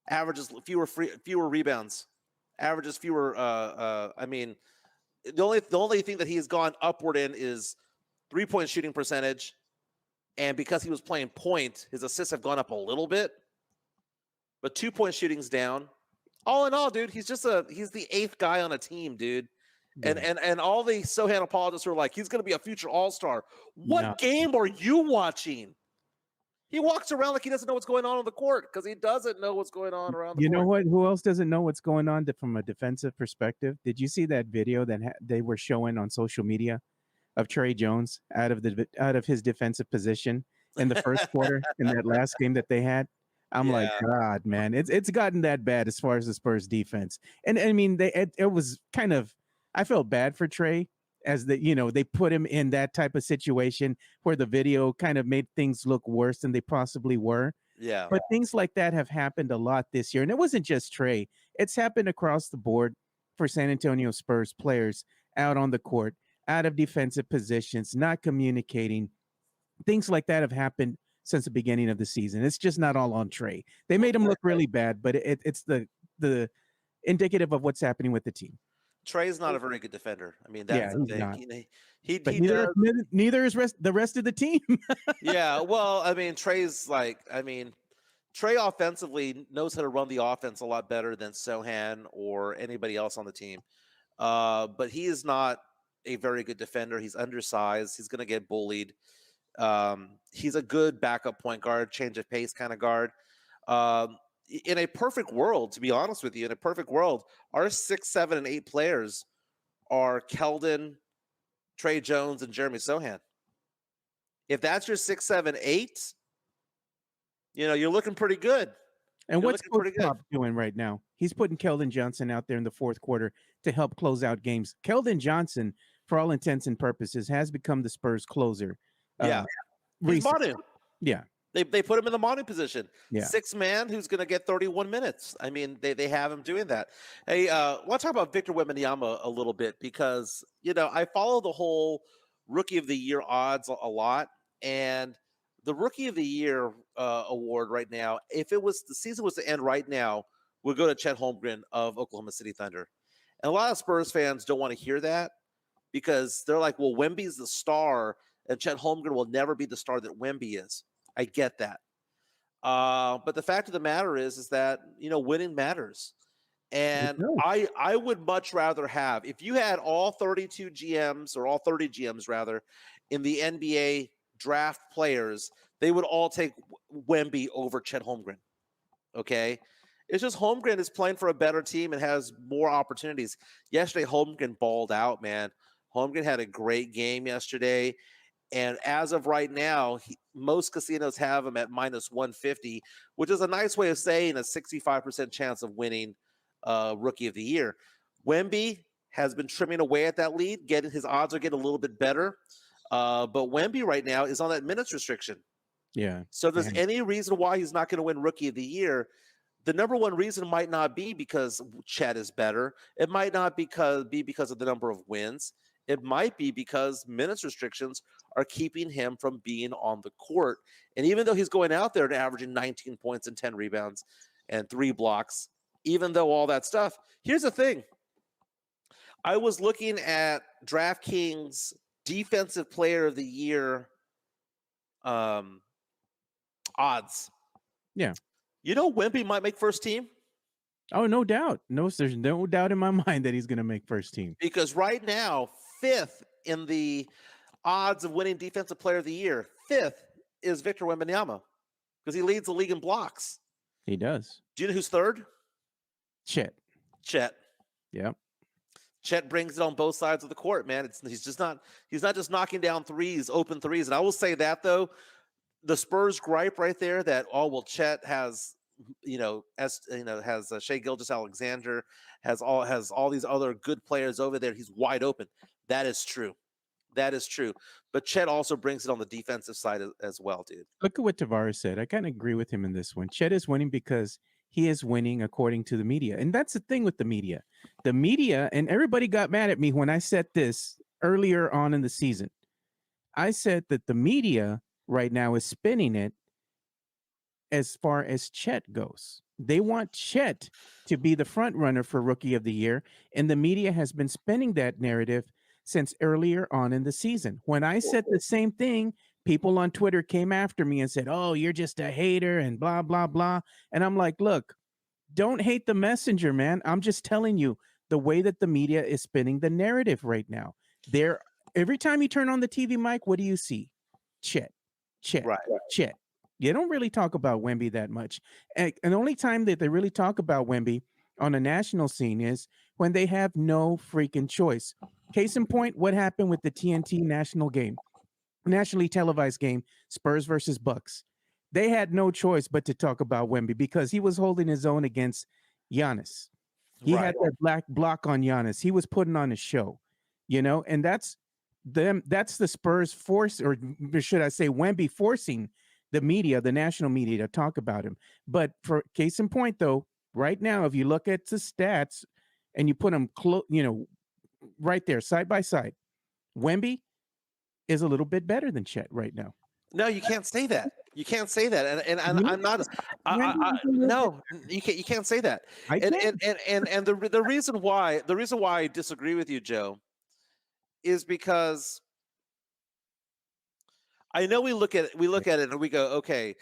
averages fewer rebounds, averages fewer. The only thing that he has gone upward in is 3-point shooting percentage, and because he was playing point, his assists have gone up a little bit, but 2-point shooting's down. All in all, dude, he's the 8th guy on a team, dude. Yeah. And all the Sochan apologists are like, he's going to be a future all-star. What game are you watching? He walks around like he doesn't know what's going on the court because he doesn't know what's going on around the court. You know what? Who else doesn't know what's going on from a defensive perspective? Did you see that video that they were showing on social media of Trey Jones out of his defensive position in the first quarter in that last game that they had? I'm like, God, man, it's gotten that bad as far as the Spurs defense. And I mean, it was kind of, I felt bad for Trey as they put him in that type of situation where the video kind of made things look worse than they possibly were. Yeah. But things like that have happened a lot this year. And it wasn't just Trey. It's happened across the board for San Antonio Spurs players out on the court, out of defensive positions, not communicating. Things like that have happened since the beginning of the season. It's just not all on Trey. They made him look really bad, but it's the indicative of what's happening with the team. Trey's not a very good defender. I mean, that's the thing. Neither is the rest of the team. Yeah, well, I mean, Trey offensively knows how to run the offense a lot better than Sochan or anybody else on the team. But he is not a very good defender. He's undersized. He's going to get bullied. He's a good backup point guard, change of pace kind of guard. in a perfect world, to be honest with you, in a perfect world, our 6, 7, and 8 players are Keldon, Trey Jones, and Jeremy Sochan. If that's your 6, 7, 8, you're looking pretty good. And You're what's looking Coach pretty good. Pop doing right now? He's putting Keldon Johnson out there in the fourth quarter to help close out games. Keldon Johnson, for all intents and purposes, has become the Spurs closer. Yeah. He's recently. Manu. Yeah. They put him in the Manu position. Yeah. 6 man who's going to get 31 minutes. I mean, they have him doing that. Hey, I want to talk about Victor Wembanyama a little bit because, I follow the whole Rookie of the Year odds a lot. And the Rookie of the Year award right now, if the season was to end right now, would go to Chet Holmgren of Oklahoma City Thunder. And a lot of Spurs fans don't want to hear that because they're like, well, Wemby's the star and Chet Holmgren will never be the star that Wemby is. I get that. But the fact of the matter is that, winning matters. And I would much rather have, if you had all 32 GMs or all 30 GMs rather in the NBA draft players, they would all take Wemby over Chet Holmgren. Okay. It's just Holmgren is playing for a better team and has more opportunities. Yesterday, Holmgren balled out, man. Holmgren had a great game yesterday. And as of right now, most casinos have him at minus 150, which is a nice way of saying a 65% chance of winning Rookie of the Year. Wemby has been trimming away at that lead. His odds are getting a little bit better. But Wemby right now is on that minutes restriction. Yeah. So if there's any reason why he's not going to win Rookie of the Year, the number one reason might not be because Chet is better. It might not be because of the number of wins. It might be because minutes restrictions are keeping him from being on the court. And even though he's going out there and averaging 19 points and 10 rebounds and 3 blocks, even though all that stuff, here's the thing. I was looking at DraftKings Defensive Player of the Year odds. Yeah. Wemby might make first team. Oh, no doubt. No, there's no doubt in my mind that he's going to make first team. Because right now, 5th in the odds of winning Defensive Player of the Year, 5th is Victor Wembanyama because he leads the league in blocks. He does. Do you know who's 3rd? Chet. Yep. Chet brings it on both sides of the court, man. He's not just knocking down open threes. And I will say that though, the Spurs gripe right there that Chet has has Shai Gilgeous-Alexander, has all these other good players over there. He's wide open. That is true. But Chet also brings it on the defensive side as well, dude. Look at what Tavares said. I kind of agree with him in this one. Chet is winning because he is winning according to the media. And that's the thing with the media. The media, and everybody got mad at me when I said this earlier on in the season. I said that the media right now is spinning it as far as Chet goes. They want Chet to be the front runner for Rookie of the Year, and the media has been spinning that narrative since earlier on in the season. When I said the same thing, people on Twitter came after me and said, "Oh, you're just a hater and blah, blah, blah." And I'm like, look, don't hate the messenger, man. I'm just telling you the way that the media is spinning the narrative right now. Every time you turn on the TV mic, what do you see? Chet. Chet. You don't really talk about Wemby that much. And the only time that they really talk about Wemby on a national scene is when they have no freaking choice. Case in point, what happened with the TNT nationally televised game, Spurs versus Bucks. They had no choice but to talk about Wemby because he was holding his own against Giannis. He had that black block on Giannis. He was putting on a show, and that's the Spurs force, or should I say Wemby forcing the media, the national media, to talk about him. But for case in point, though, right now, if you look at the stats and you put them right there, side by side, Wemby is a little bit better than Chet right now. No, you can't say that. You can't say that. And I'm not. No, you can't say that. And the reason why I disagree with you, Joe, is because I know we look at it and we go, okay,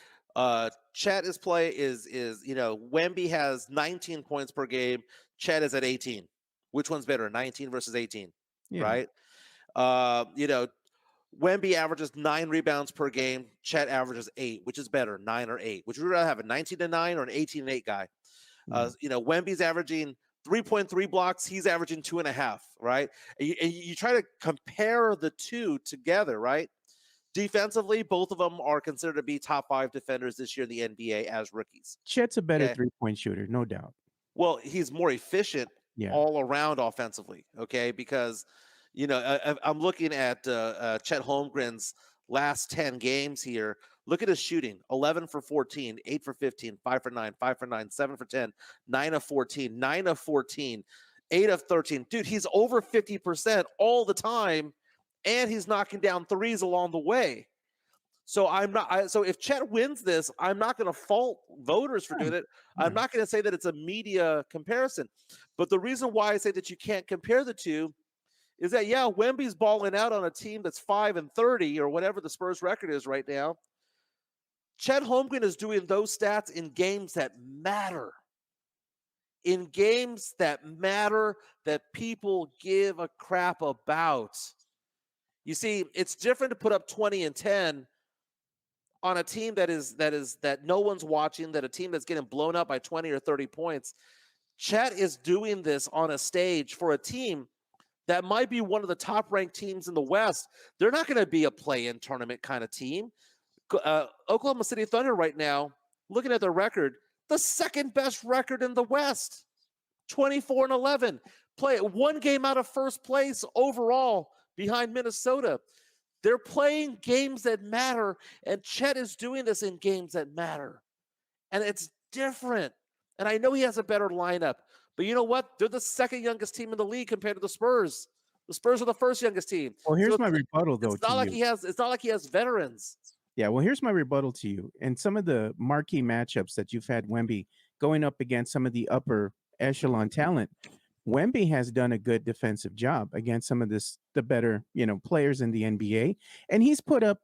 Chet is Wemby has 19 points per game. Chet is at 18. Which one's better, 19 versus 18? Yeah. Right? Wemby averages 9 rebounds per game. Chet averages 8, which is better, 9 or 8. Would you rather have a 19-9 or an 18-8 guy? Wemby's averaging 3.3 blocks. He's averaging 2.5, right? And you try to compare the two together, right? Defensively, both of them are considered to be top 5 defenders this year in the NBA as rookies. Chet's a better 3-point shooter, no doubt. Well, he's more efficient all around offensively, okay? Because, I'm looking at Chet Holmgren's last 10 games here. Look at his shooting: 11 for 14, 8 for 15, 5 for 9, 5 for 9, 7 for 10, 9 of 14, 9 of 14, 8 of 13. Dude, he's over 50% all the time, and he's knocking down threes along the way. So so if Chet wins this, I'm not going to fault voters for doing it. I'm not going to say that it's a media comparison. But the reason why I say that you can't compare the two is that, Wemby's balling out on a team that's 5-30 or whatever the Spurs record is right now. Chet Holmgren is doing those stats in games that matter. In games that matter, that people give a crap about. You see, it's different to put up 20 and 10 on a team that no one's watching, that a team that's getting blown up by 20 or 30 points. Chet is doing this on a stage for a team that might be one of the top-ranked teams in the West. They're not going to be a play-in tournament kind of team. Oklahoma City Thunder right now, looking at their record, the second best record in the West, 24-11. Play one game out of first place overall behind Minnesota. They're playing games that matter, and Chet is doing this in games that matter. And it's different. And I know he has a better lineup, but you know what? They're the second youngest team in the league compared to the Spurs. The Spurs are the first youngest team. Well, here's my rebuttal, though. It's not like he has veterans. Yeah, well, here's my rebuttal to you. And some of the marquee matchups that you've had Wemby going up against some of the upper echelon talent, Wemby has done a good defensive job against some of the better, players in the NBA. And he's put up,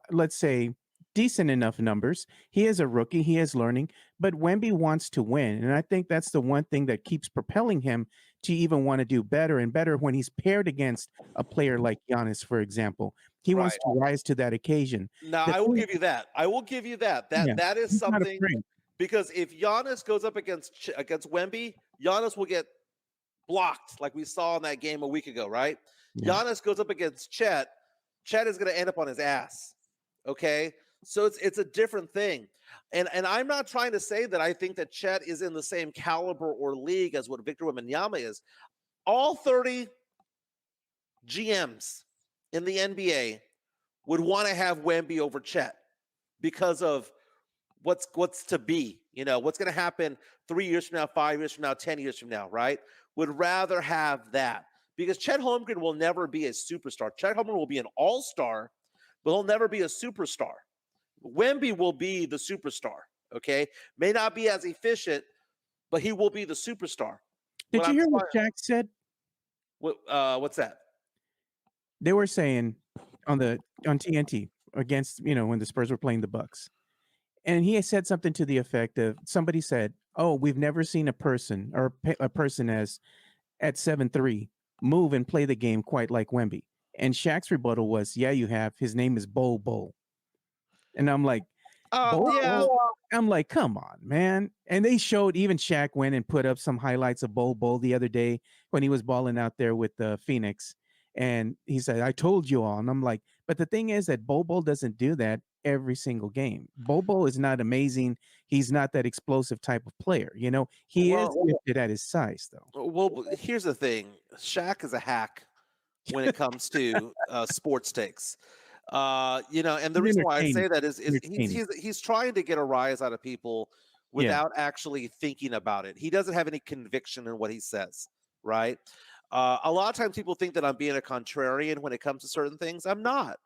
let's say, decent enough numbers. He is a rookie. He is learning. But Wemby wants to win. And I think that's the one thing that keeps propelling him to even want to do better and better when he's paired against a player like Giannis, for example. He wants to rise to that occasion. Now, I will give you that. That is something, because if Giannis goes up against Wemby, Giannis will get blocked like we saw in that game a week ago, right? Yeah. Giannis goes up against Chet. Chet is going to end up on his ass, okay? So it's a different thing. And I'm not trying to say that I think that Chet is in the same caliber or league as what Victor Wembanyama is. All 30 GMs in the NBA would want to have Wemby over Chet because of what's to be, what's going to happen 3 years from now, 5 years from now, 10 years from now, right? Would rather have that because Chet Holmgren will never be a superstar. Chet Holmgren will be an all-star, but he'll never be a superstar. Wemby will be the superstar, okay? May not be as efficient, but he will be the superstar. Did you hear what Shaq said? What's that? They were saying on TNT against, when the Spurs were playing the Bucks. And he said something to the effect of, somebody said, "Oh, we've never seen a person as at 7'3" move and play the game quite like Wemby." And Shaq's rebuttal was, "Yeah, you have. His name is Bol Bol." And I'm like, yeah. I'm like, come on, man. And they showed, even Shaq went and put up some highlights of Bol Bol the other day when he was balling out there with Phoenix. And he said, "I told you all." And I'm like, but the thing is that Bol Bol doesn't do that every single game. Bol Bol is not amazing. He's not that explosive type of player. He is gifted at his size, though. Well, here's the thing. Shaq is a hack when it comes to sports takes. And the reason why I say that is he's trying to get a rise out of people without actually thinking about it. He doesn't have any conviction in what he says, right? A lot of times people think that I'm being a contrarian when it comes to certain things. I'm not.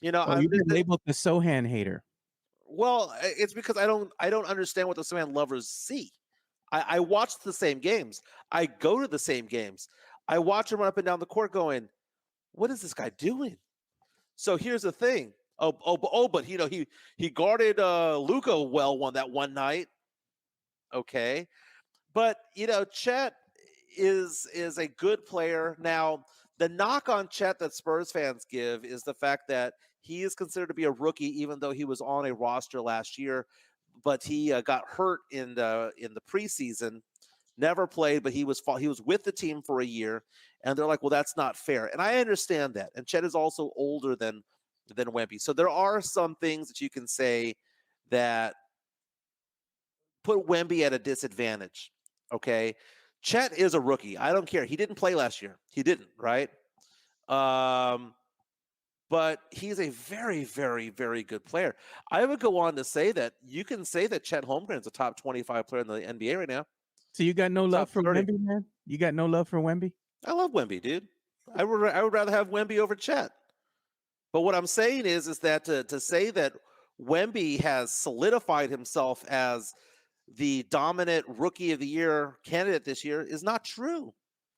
You've been labeled the Sochan hater. Well, it's because I don't understand what the Sochan lovers see. I watch the same games. I go to the same games. I watch him run up and down the court going, what is this guy doing? So here's the thing. But he guarded Luka well one night. Okay. But Chet is a good player. Now, The knock on Chet that Spurs fans give is the fact that he is considered to be a rookie, even though he was on a roster last year, but he got hurt in the preseason, never played, but he was with the team for a year, and they're like, well, that's not fair, and I understand that. And Chet is also older than Wemby, so there are some things that you can say that put Wemby at a disadvantage. Okay, Chet is a rookie. I don't care. He didn't play last year. He didn't, right? But he's a very, very, very good player. I would go on to say that you can say that Chet Holmgren is a top 25 player in the NBA right now. So you got no love for 30. Wemby, man? You got no love for Wemby? I love Wemby, dude. I would rather have Wemby over Chet. But what I'm saying is that to say that Wemby has solidified himself as the dominant rookie of the year candidate this year is not true.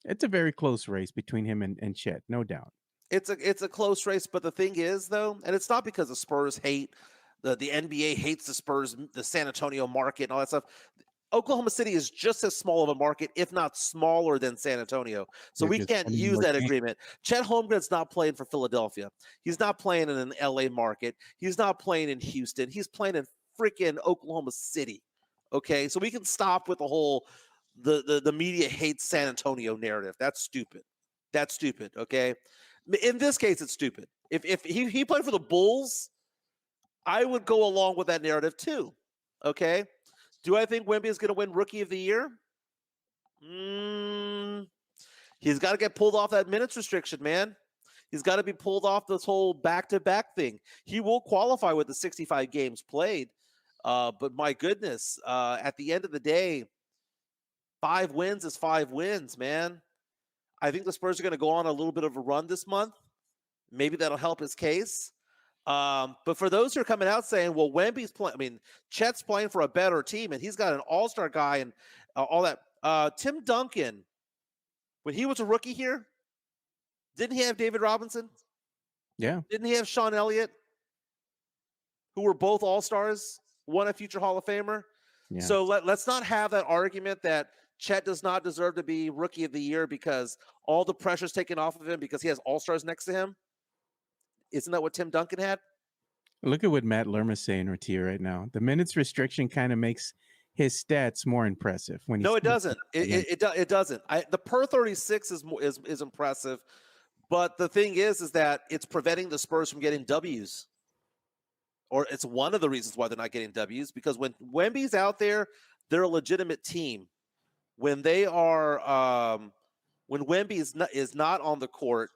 It's a very close race between him and Chet, no doubt. It's a close race, but the thing is, though, and it's not because the Spurs hate the NBA hates the Spurs, the San Antonio market, and all that stuff. Oklahoma City is just as small of a market, if not smaller than San Antonio. So we can't use that agreement. Chet Holmgren's not playing for Philadelphia. He's not playing in an LA market. He's not playing in Houston. He's playing in freaking Oklahoma City. Okay, so we can stop with the whole the media hates San Antonio narrative. That's stupid. That's stupid. Okay, in this case, it's stupid. If he played for the Bulls, I would go along with that narrative too. Okay. Do I think Wemby is going to win Rookie of the Year? He's got to get pulled off that minutes restriction, man. He's got to be pulled off this whole back-to-back thing. He will qualify with the 65 games played, but my goodness, at the end of the day, 5 wins is 5 wins, man. I think the Spurs are going to go on a little bit of a run this month. Maybe that'll help his case. But for those who are coming out saying, well, Wemby's playing, I mean, Chet's playing for a better team and he's got an all-star guy and all that. Tim Duncan, when he was a rookie here, didn't he have David Robinson? Yeah. Didn't he have Sean Elliott, who were both all-stars, one a future Hall of Famer? Yeah. So let's not have that argument that Chet does not deserve to be Rookie of the Year because all the pressure's taken off of him because he has all-stars next to him. Isn't that what Tim Duncan had? Look at what Matt Lerma's saying right here right now. The minutes restriction kind of makes his stats more impressive. When no, it doesn't. It doesn't. The per 36 is impressive, but the thing is that it's preventing the Spurs from getting W's, or it's one of the reasons why they're not getting W's. Because when Wemby's out there, they're a legitimate team. When they are, when Wemby is not on the court.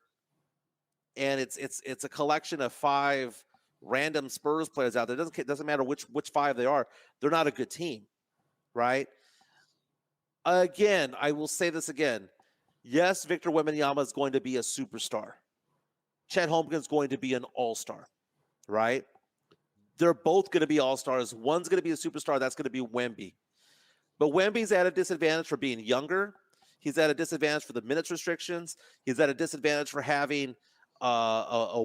And it's a collection of 5 random Spurs players out there. It doesn't matter which 5 they are. They're not a good team, right? Again, I will say this again. Yes, Victor Wembanyama is going to be a superstar. Chet Holmgren is going to be an all-star, right? They're both going to be all-stars. One's going to be a superstar. That's going to be Wemby. But Wemby's at a disadvantage for being younger. He's at a disadvantage for the minutes restrictions. He's at a disadvantage for having a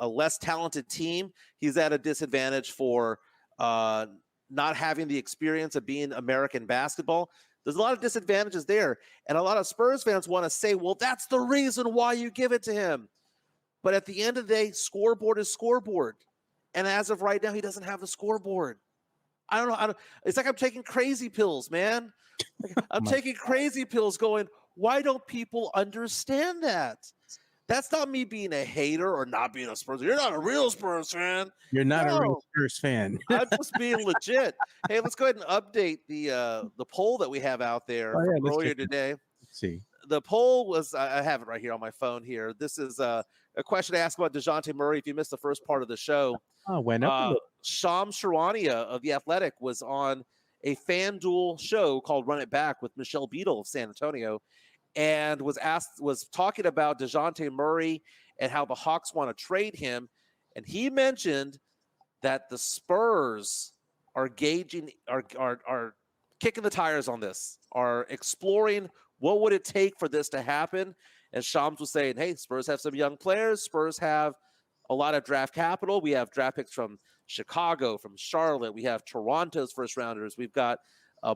less talented team. He's at a disadvantage for not having the experience of being American basketball. There's a lot of disadvantages there. And a lot of Spurs fans want to say, well, that's the reason why you give it to him. But at the end of the day, scoreboard is scoreboard. And as of right now, he doesn't have a scoreboard. I don't know. It's like I'm taking crazy pills, man. I'm taking crazy pills going, why don't people understand that? That's not me being a hater or not being a Spurs. You're not a real Spurs fan. You're not a real Spurs fan. I'm just being legit. Hey, let's go ahead and update the poll that we have out there from earlier today. Let's see. The poll was, I have it right here on my phone here. This is a question asked about DeJounte Murray. If you missed the first part of the show, went up. Shams Charania of The Athletic was on a FanDuel show called Run It Back with Michelle Beadle of San Antonio, and was talking about DeJounte Murray and how the Hawks want to trade him. And he mentioned that the Spurs are kicking the tires on this, are exploring what would it take for this to happen. And Shams was saying, hey, Spurs have some young players. Spurs have a lot of draft capital. We have draft picks from Chicago, from Charlotte. We have Toronto's first rounders. We've got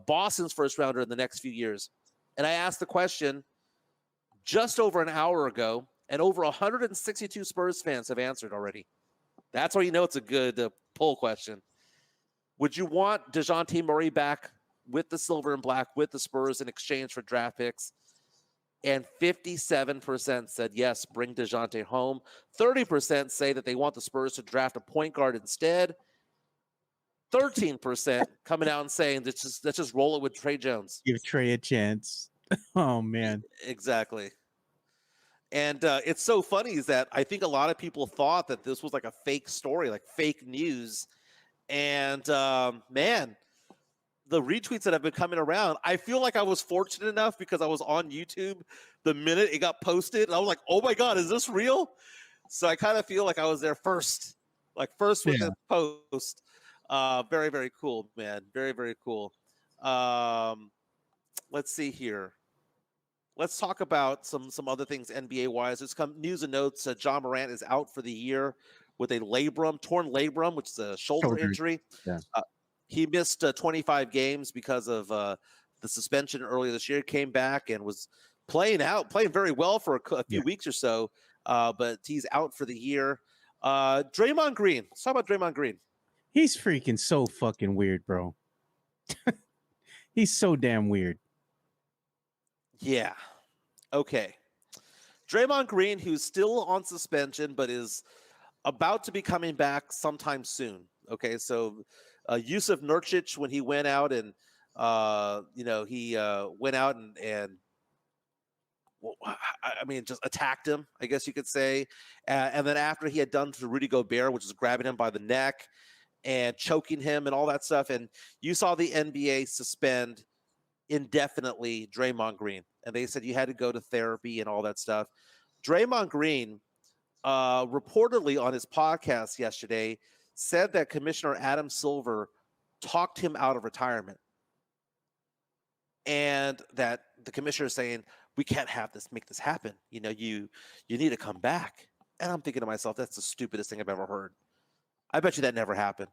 Boston's first rounder in the next few years. And I asked the question, just over an hour ago, and over 162 Spurs fans have answered already. That's how you know it's a good poll question. Would you want DeJounte Murray back with the silver and black with the Spurs in exchange for draft picks? And 57% said yes, bring DeJounte home. 30% say that they want the Spurs to draft a point guard instead. 13% coming out and saying let's just roll it with Trey Jones. Give Trey a chance. Oh man, exactly. And it's so funny is that I think a lot of people thought that this was like a fake story, like fake news. And man, the retweets that have been coming around, I feel like I was fortunate enough because I was on YouTube the minute it got posted. And I was like, oh my God, is this real? So I kind of feel like I was there first with the post. Very, very cool, man. Very, very cool. Let's see here. Let's talk about some other things NBA-wise. There's news and notes. John Morant is out for the year with a torn labrum, which is a shoulder injury. Yeah. He missed 25 games because of the suspension earlier this year. Came back and was playing very well for a few weeks or so, but he's out for the year. Draymond Green. Let's talk about Draymond Green. He's freaking so fucking weird, bro. He's so damn weird. Yeah. Okay. Draymond Green, who's still on suspension, but is about to be coming back sometime soon. Okay, so Yusuf Nurkic, when he went out and he went out and just attacked him, I guess you could say. And then after he had done to Rudy Gobert, which is grabbing him by the neck and choking him and all that stuff, and you saw the NBA suspend indefinitely Draymond Green, and they said you had to go to therapy and all that stuff. Draymond Green reportedly on his podcast yesterday said that Commissioner Adam Silver talked him out of retirement, and that the commissioner is saying we can't make this happen. You need to come back. And I'm thinking to myself, that's the stupidest thing I've ever heard. I bet you that never happened.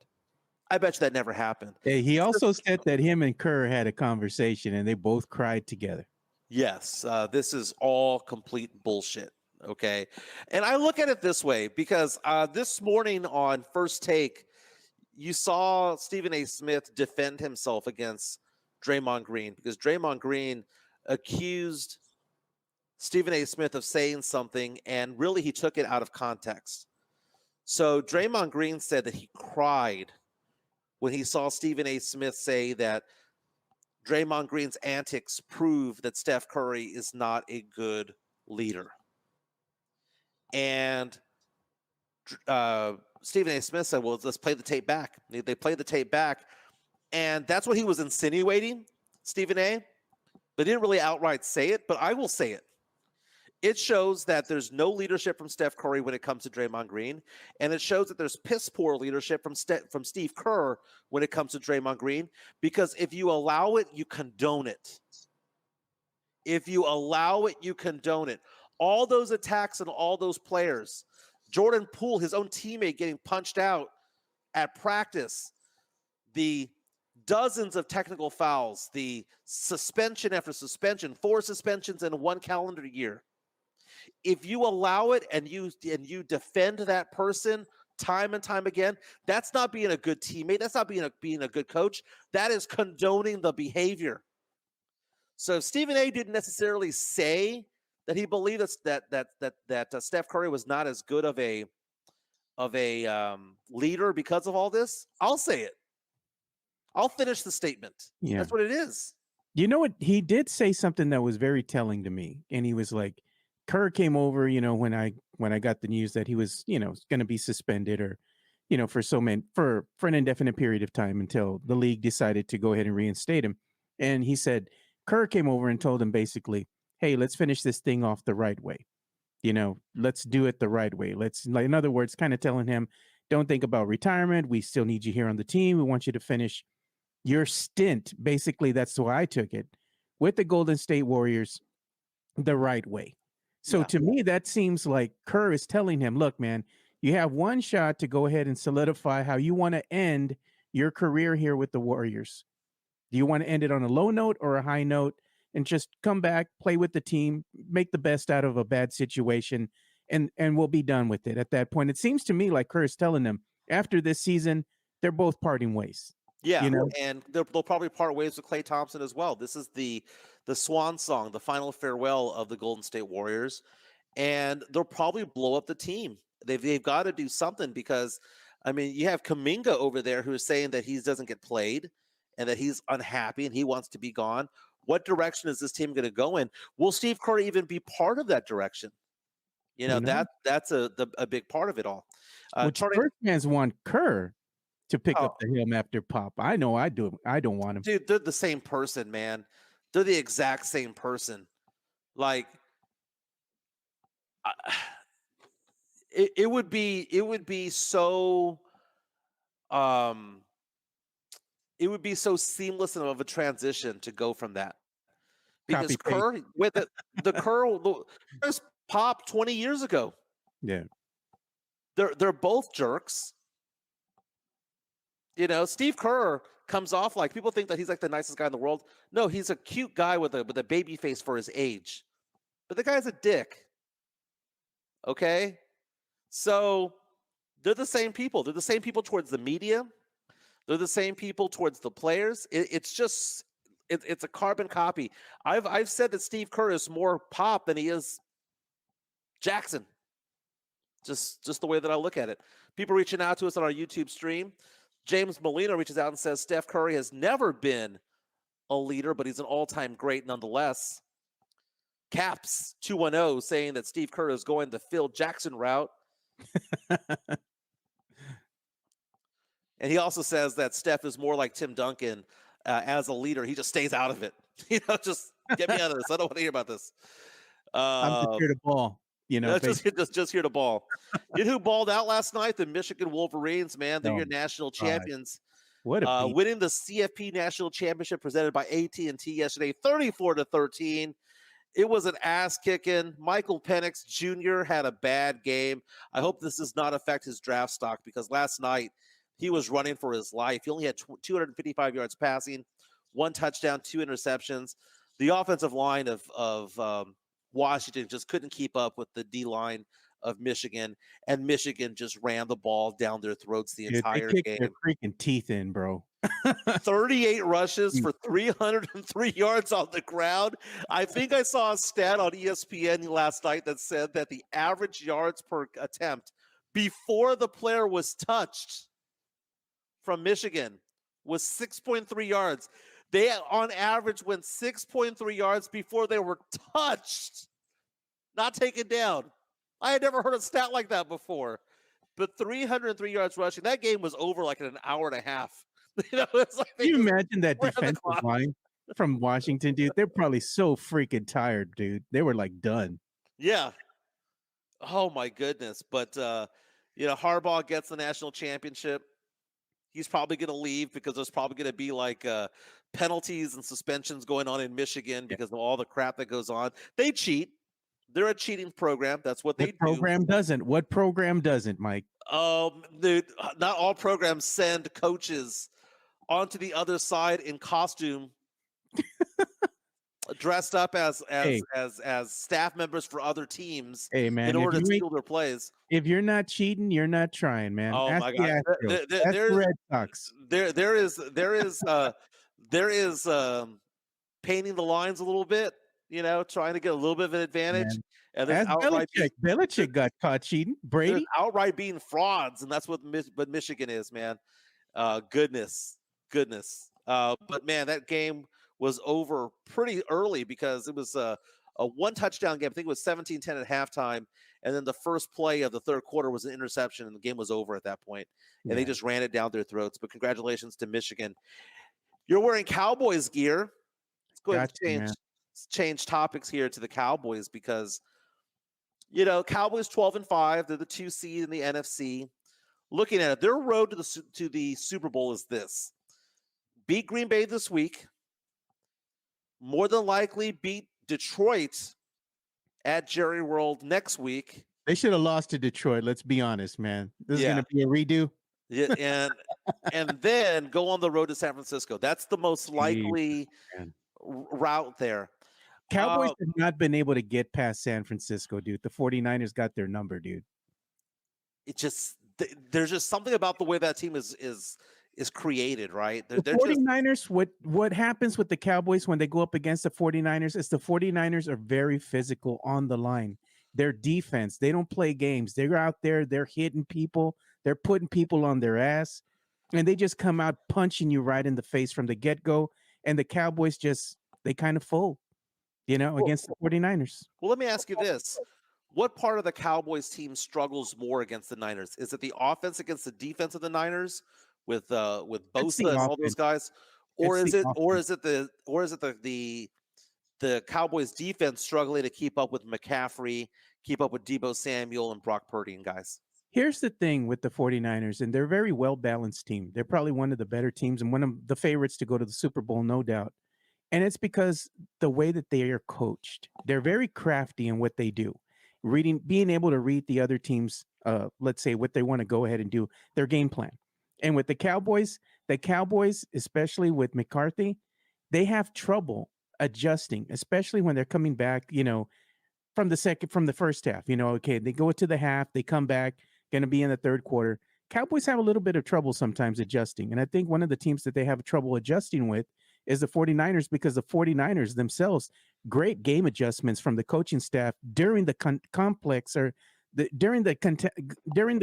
Hey, he also said that him and Kerr had a conversation and they both cried together. Yes, this is all complete bullshit. Okay. And I look at it this way because this morning on First Take, you saw Stephen A. Smith defend himself against Draymond Green because Draymond Green accused Stephen A. Smith of saying something and really he took it out of context. So Draymond Green said that he cried when he saw Stephen A. Smith say that Draymond Green's antics prove that Steph Curry is not a good leader. And Stephen A. Smith said, well, let's play the tape back. They played the tape back, and that's what he was insinuating, Stephen A. They didn't really outright say it, but I will say it. It shows that there's no leadership from Steph Curry when it comes to Draymond Green, and it shows that there's piss poor leadership from Steve Kerr when it comes to Draymond Green, because if you allow it, you condone it. All those attacks and all those players, Jordan Poole, his own teammate, getting punched out at practice, the dozens of technical fouls, the suspension after suspension, 4 suspensions in 1 calendar year. If you allow it and you defend that person time and time again, that's not being a good teammate. That's not being a good coach. That is condoning the behavior. So if Stephen A. didn't necessarily say that he believed that Steph Curry was not as good of a leader because of all this, I'll say it. I'll finish the statement. Yeah. That's what it is. You know what? He did say something that was very telling to me, and he was like, Kerr came over, when I got the news that he was, going to be suspended or, for an indefinite period of time until the league decided to go ahead and reinstate him. And he said, Kerr came over and told him basically, hey, let's finish this thing off the right way. Let's do it the right way. In other words, kind of telling him, don't think about retirement. We still need you here on the team. We want you to finish your stint. Basically, that's why I took it with the Golden State Warriors the right way. So to me, that seems like Kerr is telling him, look, man, you have one shot to go ahead and solidify how you want to end your career here with the Warriors. Do you want to end it on a low note or a high note? and just come back, play with the team, make the best out of a bad situation, and we'll be done with it at that point. It seems to me like Kerr is telling them after this season, they're both parting ways. Yeah, You know? and they'll probably part ways with Klay Thompson as well. This is the swan song, the final farewell of the Golden State Warriors, and they'll probably blow up the team. They've got to do something because, I mean, you have Kuminga over there who is saying that he doesn't get played and that he's unhappy and he wants to be gone. What direction is this team going to go in? Will Steve Kerr even be part of that direction? You know, that's a big part of it all. Spurs fans want Kerr to pick Oh. up the helm after Pop. I know I do. I don't want him. Dude, they're the same person, man. They're the exact same person. Like, it would be so it would be so seamless of a transition to go from that, because Copy paste. Kerr with the Kerr's Pop 20 years ago. Yeah. They're both jerks. You know, Steve Kerr comes off like, people think that he's like the nicest guy in the world. No, he's a cute guy with a baby face for his age. But the guy's a dick. Okay? So they're the same people. They're the same people towards the media. They're the same people towards the players. It's a carbon copy. I've said that Steve Kerr is more Pop than he is Jackson. Just the way that I look at it. People reaching out to us on our YouTube stream. James Molina reaches out and says Steph Curry has never been a leader, but he's an all-time great nonetheless. Caps 210 saying that Steve Kerr is going the Phil Jackson route. And he also says that Steph is more like Tim Duncan as a leader. He just stays out of it. You know, just get me out of this. I don't want to hear about this. I'm just here to ball. You know, just here to ball. You know who balled out last night? The Michigan Wolverines, man. They're your national champions. What a winning the CFP National Championship presented by AT&T yesterday, 34-13. It was an ass kicking. Michael Penix Jr. had a bad game. I hope this does not affect his draft stock, because last night he was running for his life. He only had 255 yards passing, 1 touchdown, 2 interceptions. The offensive line of Washington just couldn't keep up with the D-line of Michigan, and Michigan just ran the ball down their throats the entire they game. Their freaking teeth in, bro. 38 rushes for 303 yards on the ground. I think I saw a stat on ESPN last night that said that the average yards per attempt before the player was touched from Michigan was 6.3 yards. They, on average, went 6.3 yards before they were touched, not taken down. I had never heard a stat like that before. But 303 yards rushing, that game was over like in an hour and a half. You know, it's like, can you imagine that defensive line from Washington, dude? They're probably so freaking tired, dude. They were like done. Yeah. Oh, my goodness. But, you know, Harbaugh gets the national championship. He's probably going to leave because there's probably going to be like penalties and suspensions going on in Michigan because of all the crap that goes on. They cheat. They're a cheating program. That's what they do. What program doesn't, Mike? Dude, not all programs send coaches onto the other side in costume, dressed up as staff members for other teams. Hey, man, in order to steal their plays. If you're not cheating, you're not trying, man. Oh my God! There's Red Sox. There is painting the lines a little bit. You know, trying to get a little bit of an advantage. Man. And then Belichick got caught cheating. Brady outright being frauds, and that's what Michigan is, man. Goodness. But man, that game was over pretty early because it was a 1 touchdown game. I think it was 17-10 at halftime, and then the first play of the third quarter was an interception, and the game was over at that point. And they just ran it down their throats. But congratulations to Michigan. You're wearing Cowboys gear. Let's go ahead and change topics here to the Cowboys, because you know, Cowboys 12-5. They're the 2 seed in the NFC. Looking at it, their road to the Super Bowl is this: beat Green Bay this week, more than likely beat Detroit at Jerry World next week. They should have lost to Detroit. Let's be honest, man. This is going to be a redo. Yeah, and then go on the road to San Francisco. That's the most likely route there. Cowboys have not been able to get past San Francisco, dude. The 49ers got their number, dude. It just there's just something about the way that team is created, right? The 49ers, what happens with the Cowboys when they go up against the 49ers is the 49ers are very physical on the line. Their defense, they don't play games. They're out there, they're hitting people, they're putting people on their ass, and they just come out punching you right in the face from the get-go. And the Cowboys they kind of fold. Against the 49ers. Well, let me ask you this. What part of the Cowboys team struggles more against the Niners? Is it the offense against the defense of the Niners with Bosa and all those guys? Or is it the Cowboys defense struggling to keep up with McCaffrey, keep up with Deebo Samuel and Brock Purdy and guys? Here's the thing with the 49ers, and they're a very well-balanced team. They're probably one of the better teams and one of the favorites to go to the Super Bowl, no doubt. And it's because the way that they are coached, they're very crafty in what they do. Being able to read the other team's, let's say, what they want to go ahead and do, their game plan. And with the Cowboys, especially with McCarthy, they have trouble adjusting, especially when they're coming back, from the first half. Okay, they go to the half, they come back, going to be in the third quarter. Cowboys have a little bit of trouble sometimes adjusting. And I think one of the teams that they have trouble adjusting with is the 49ers, because the 49ers themselves, great game adjustments from the coaching staff during the complex or during the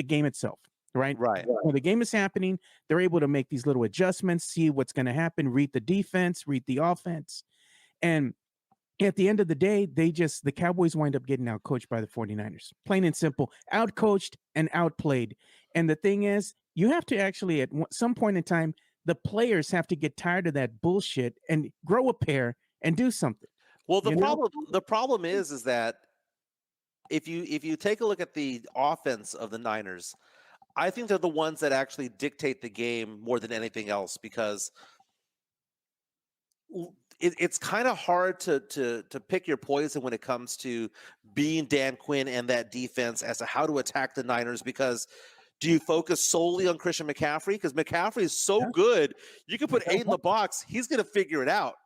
game itself, right? Right. When the game is happening, they're able to make these little adjustments, see what's going to happen, read the defense, read the offense. And at the end of the day, the Cowboys wind up getting outcoached by the 49ers. Plain and simple, outcoached and outplayed. And the thing is, you have to actually, at some point in time, the players have to get tired of that bullshit and grow a pair and do something. Well, the problem is that if you take a look at the offense of the Niners, I think they're the ones that actually dictate the game more than anything else, because it's kind of hard to pick your poison when it comes to being Dan Quinn and that defense as to how to attack the Niners, because do you focus solely on Christian McCaffrey? Because McCaffrey is so good, you can put 8 in the box. He's going to figure it out.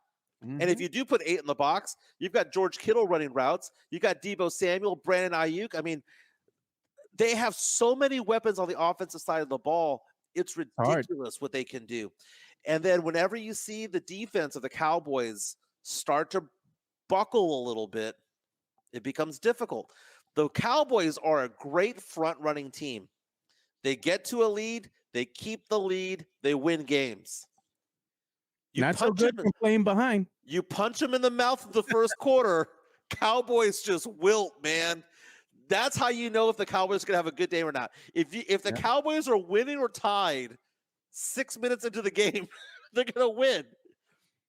Mm-hmm. And if you do put 8 in the box, you've got George Kittle running routes. You got Deebo Samuel, Brandon Ayuk. I mean, they have so many weapons on the offensive side of the ball. It's ridiculous what they can do. And then whenever you see the defense of the Cowboys start to buckle a little bit, it becomes difficult. The Cowboys are a great front-running team. They get to a lead, they keep the lead, they win games. Not so good from playing behind. You punch them in the mouth of the first quarter, Cowboys just wilt, man. That's how you know if the Cowboys are going to have a good day or not. If the Cowboys are winning or tied 6 minutes into the game, they're going to win.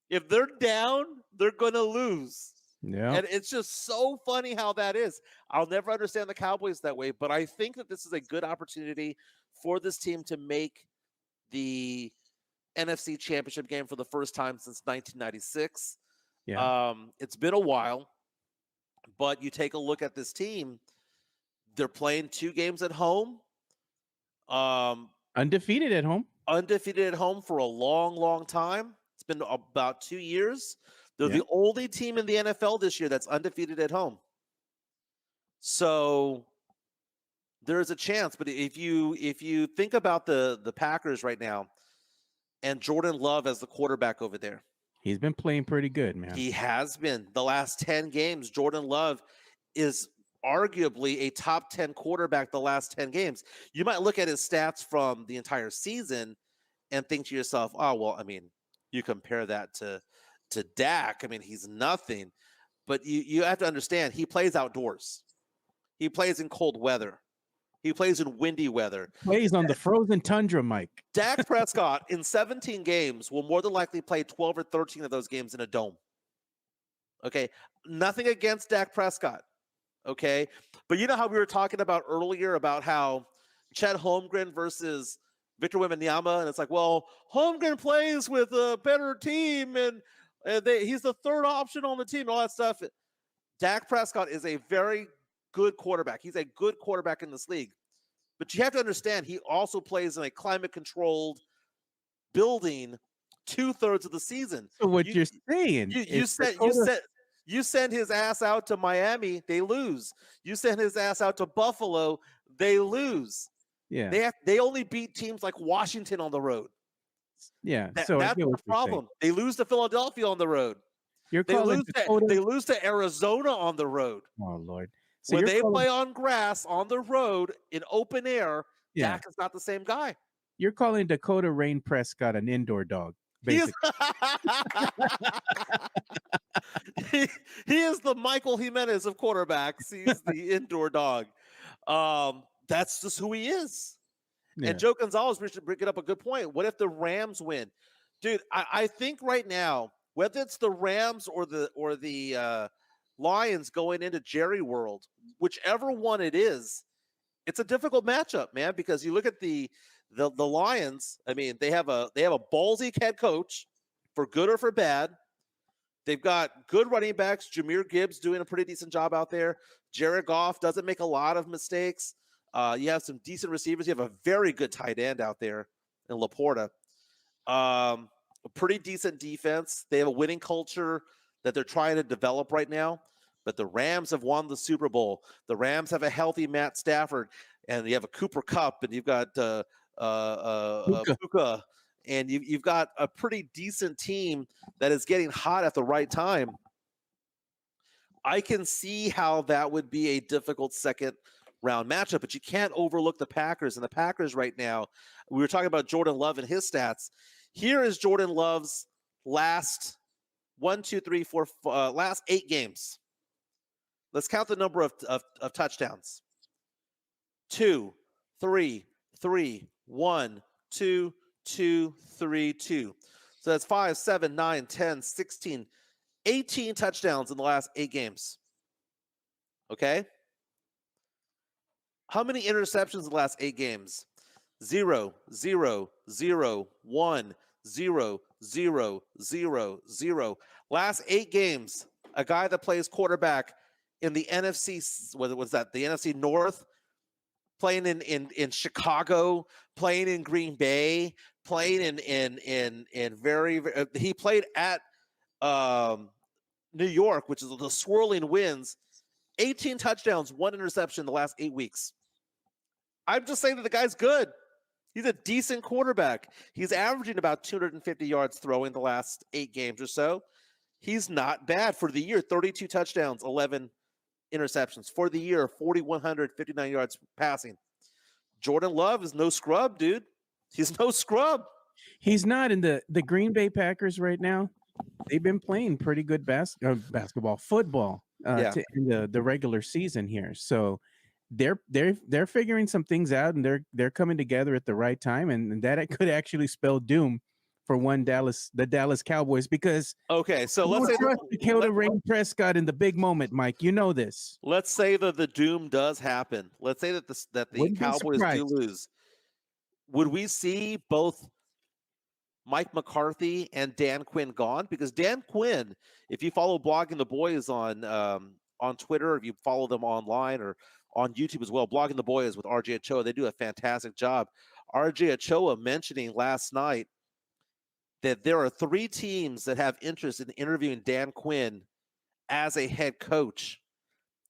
If they're down, they're going to lose. Yeah. And it's just so funny how that is. I'll never understand the Cowboys that way, but I think that this is a good opportunity for this team to make the NFC Championship game for the first time since 1996. Yeah. It's been a while, but you take a look at this team. They're playing 2 games at home. Undefeated at home. Undefeated at home for a long, long time. It's been about 2 years. They're the only team in the NFL this year that's undefeated at home. So there's a chance. But if you think about the Packers right now and Jordan Love as the quarterback over there, he's been playing pretty good, man. He has been. The last 10 games, Jordan Love is arguably a top 10 quarterback the last 10 games. You might look at his stats from the entire season and think to yourself, oh, well, I mean, you compare that to Dak. I mean, he's nothing. But you have to understand, he plays outdoors. He plays in cold weather. He plays in windy weather. Plays on the frozen tundra, Mike. Dak Prescott in 17 games will more than likely play 12 or 13 of those games in a dome. Okay? Nothing against Dak Prescott. Okay? But you know how we were talking about earlier about how Chet Holmgren versus Victor Wembanyama, and it's like, well, Holmgren plays with a better team, and he's the third option on the team, all that stuff. Dak Prescott is a very good quarterback. He's a good quarterback in this league. But you have to understand, he also plays in a climate-controlled building 2/3 of the season. So what you're saying you said You send his ass out to Miami, they lose. You send his ass out to Buffalo, they lose. Yeah. They only beat teams like Washington on the road. Yeah. That's I the get what you're saying. problem. They lose to Philadelphia on the road. You're They calling Dakota. they lose to Arizona on the road. Oh Lord. So When you're they calling, play on grass on the road in open air, yeah, Dak is not the same guy. you're calling Dakota Rain Prescott an indoor dog, He is, basically. he is the Michael Jimenez of quarterbacks. He's the indoor dog. That's just who he is. Yeah. And Joe Gonzalez bringing up a good point. What if the Rams win? Dude, I think right now, whether it's the Rams or the Lions going into Jerry World, whichever one it is, it's a difficult matchup, man, because you look at the Lions, I mean, they have a ballsy head coach, for good or for bad. They've got good running backs. Jahmyr Gibbs doing a pretty decent job out there. Jared Goff doesn't make a lot of mistakes. You have some decent receivers. You have a very good tight end out there in Laporta. A pretty decent defense. They have a winning culture that they're trying to develop right now. But the Rams have won the Super Bowl. The Rams have a healthy Matt Stafford, and you have a Cooper Kupp, and you've got Puka, and you've got a pretty decent team that is getting hot at the right time. I can see how that would be a difficult second round matchup, but you can't overlook the Packers. And the Packers right now, we were talking about Jordan Love and his stats. Here is Jordan Love's last last 8 games. Let's count the number of touchdowns. 2, 3, 3, 1, 2, 2, 3, 2. So that's 5, 7, 9, 10, 16, 18 touchdowns in the last 8 games. Okay? How many interceptions in the last 8 games? 0, 0, 0, 1, 0, 0, 0, 0. Last 8 games, a guy that plays quarterback in the NFC, what was that? The NFC North, playing in Chicago, playing in Green Bay, playing in very he played at New York, which is the swirling winds. 18 touchdowns, 1 interception in the last 8 weeks. I'm just saying that the guy's good. He's a decent quarterback. He's averaging about 250 yards throwing the last 8 games or so. He's not bad for the year. 32 touchdowns, 11 interceptions. For the year, 4,159 yards passing. Jordan Love is no scrub, dude. He's no scrub. He's not. In the Green Bay Packers right now, they've been playing pretty good football to end the regular season here. So they're figuring some things out, and they're coming together at the right time, and that could actually spell doom for the Dallas Cowboys, because okay, so let's say Dakota Rain Prescott in the big moment, Mike. You know this. Let's say that the doom does happen. Let's say that the Cowboys do lose. Would we see both Mike McCarthy and Dan Quinn gone? Because Dan Quinn, if you follow Blogging the Boys on Twitter, if you follow them online or on YouTube as well, Blogging the Boys with RJ Ochoa, they do a fantastic job. RJ Ochoa mentioning last night that there are 3 teams that have interest in interviewing Dan Quinn as a head coach.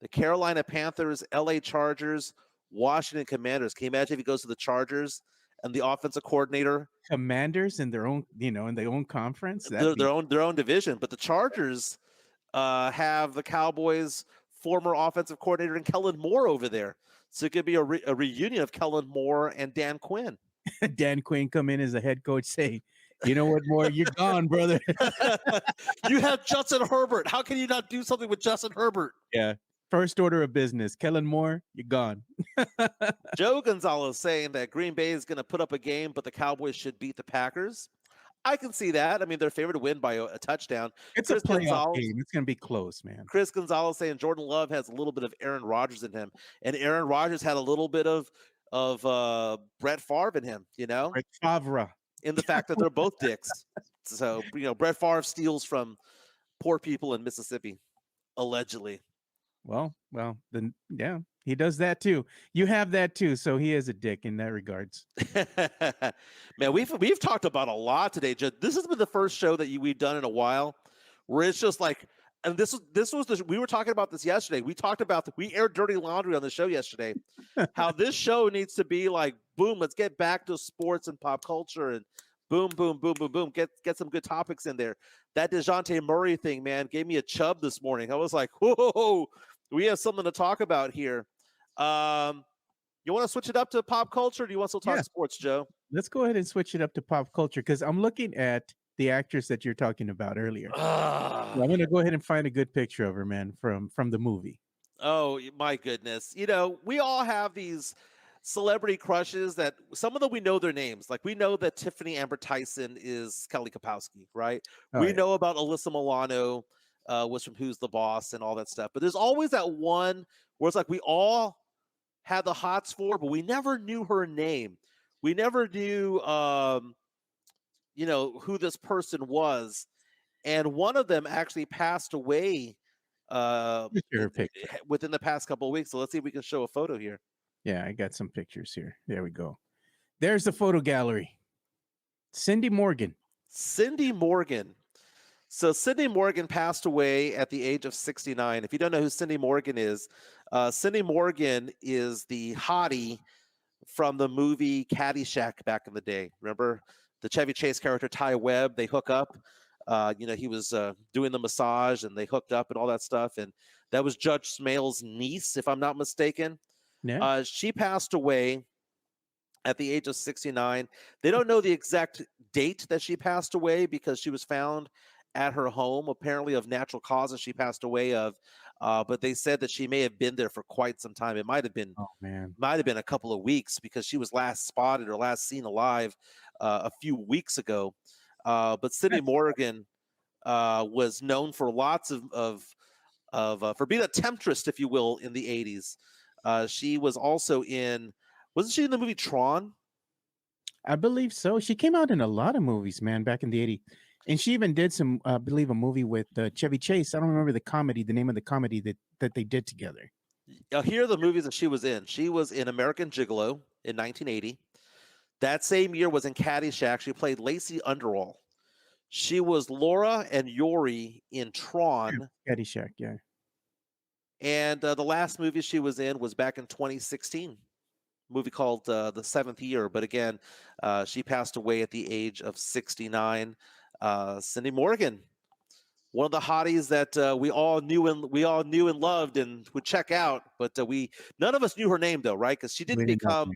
The Carolina Panthers, LA Chargers, Washington Commanders. Can you imagine if he goes to the Chargers and the offensive coordinator? Commanders in their own, in their own conference? Their own division. But the Chargers have the Cowboys' former offensive coordinator and Kellen Moore over there. So it could be a reunion of Kellen Moore and Dan Quinn. Dan Quinn come in as a head coach, say, you know what, Moore, you're gone, brother. You have Justin Herbert. How can you not do something with Justin Herbert? Yeah. First order of business. Kellen Moore, you're gone. Joe Gonzalez saying that Green Bay is going to put up a game, but the Cowboys should beat the Packers. I can see that. I mean, they're favored to win by a touchdown. It's a playoff game. It's going to be close, man. Chris Gonzalez saying Jordan Love has a little bit of Aaron Rodgers in him, and Aaron Rodgers had a little bit of Brett Favre in him, Brett Favre. In the fact that they're both dicks. So, Brett Favre steals from poor people in Mississippi, allegedly. Well, then, yeah, he does that too. You have that too, so he is a dick in that regards. Man, we've talked about a lot today. This has been the first show that we've done in a while where it's just like and we were talking about this yesterday. We talked about we aired Dirty Laundry on the show yesterday. How this show needs to be like, boom, let's get back to sports and pop culture, and boom, boom, boom, boom, boom. Get some good topics in there. That DeJounte Murray thing, man, gave me a chub this morning. I was like, whoa, we have something to talk about here. You want to switch it up to pop culture, or do you want to still talk sports, Joe? Let's go ahead and switch it up to pop culture, because I'm looking at the actress that you're talking about earlier. So I'm going to go ahead and find a good picture of her, man, from the movie. Oh, my goodness. You know, we all have these celebrity crushes that some of them we know their names. Like we know that Tiffany Amber Tyson is Kelly Kapowski, right? We know about Alyssa Milano was from Who's the Boss and all that stuff. But there's always that one where it's like we all had the hots for, but we never knew her name. We never knew who this person was, and one of them actually passed away within the past couple of weeks. So let's see if we can show a photo here. Yeah, I got some pictures here. There we go. There's the photo gallery. Cindy Morgan. So Cindy Morgan passed away at the age of 69. If you don't know who Cindy Morgan is the hottie from the movie Caddyshack back in the day. Remember the Chevy Chase character Ty Webb? They hook up. He was doing the massage, and they hooked up and all that stuff. And that was Judge Smails' niece, if I'm not mistaken. Yeah. She passed away at the age of 69. They don't know the exact date that she passed away because she was found at her home, apparently of natural causes she passed away of. But they said that she may have been there for quite some time. It might have been, a couple of weeks, because she was last spotted or last seen alive a few weeks ago. But Cindy Morgan was known for lots for being a temptress, if you will, in the 80s. She was also wasn't she in the movie Tron? I believe so. She came out in a lot of movies, man, back in the 80s. And she even did some, I believe, a movie with Chevy Chase. I don't remember the name of the comedy that they did together. Here are the movies that she was in. She was in American Gigolo in 1980. That same year was in Caddyshack. She played Lacey Underall. She was Laura and Yori in Tron. Caddyshack, yeah. And the last movie she was in was back in 2016. Movie called The Seventh Year. But again, she passed away at the age of 69. Cindy Morgan, one of the hotties that we all knew and loved and would check out, but none of us knew her name though, right? Because she didn't become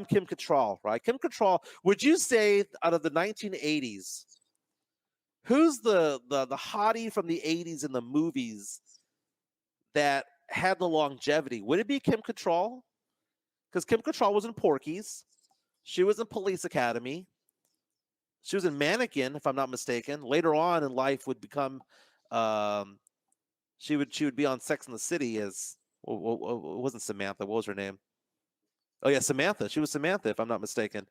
Kim Cattrall, right? Kim Cattrall. Would you say out of the 1980s, who's the hottie from the 80s in the movies that had the longevity? Would it be Kim Cattrall? Because Kim Cattrall was in Porky's. She was in Police Academy. She was in Mannequin, if I'm not mistaken. Later on in life would become she would be on Sex and the City as it wasn't Samantha. What was her name? Oh yeah, Samantha. She was Samantha, if I'm not mistaken.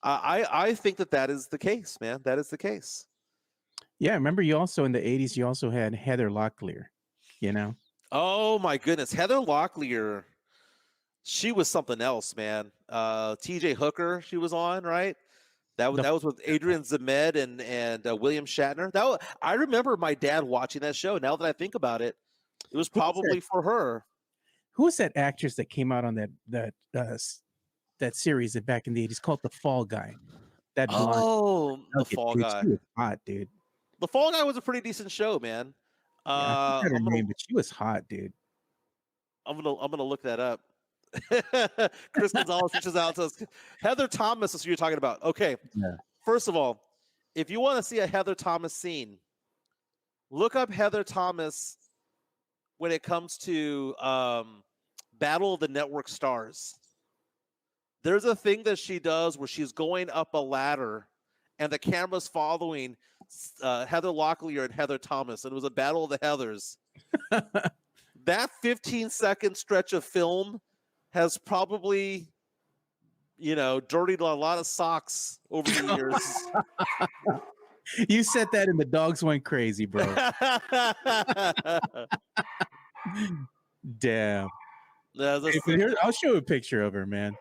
I think that is the case, man. That is the case. Yeah, remember you also in the 80s you also had Heather Locklear, Oh my goodness, Heather Locklear. She was something else, man. TJ Hooker, she was on, right? That was with Adrian Zemed and William Shatner. I remember my dad watching that show. Now that I think about it, it was probably for her. Who was that actress that came out on that series back in the 80s called The Fall Guy? The Fall Guy. She was hot, dude. The Fall Guy was a pretty decent show, man. I forgot her name, but she was hot, dude. I'm gonna look that up. Chris Gonzalez reaches out to us. Heather Thomas is who you're talking about. Okay. Yeah. First of all, if you want to see a Heather Thomas scene, look up Heather Thomas when it comes to Battle of the Network Stars. There's a thing that she does where she's going up a ladder and the camera's following Heather Locklear and Heather Thomas. And it was a Battle of the Heathers. That 15-second stretch of film has probably, dirtied a lot of socks over the years. You said that and the dogs went crazy, bro. Damn. I'll show a picture of her, man.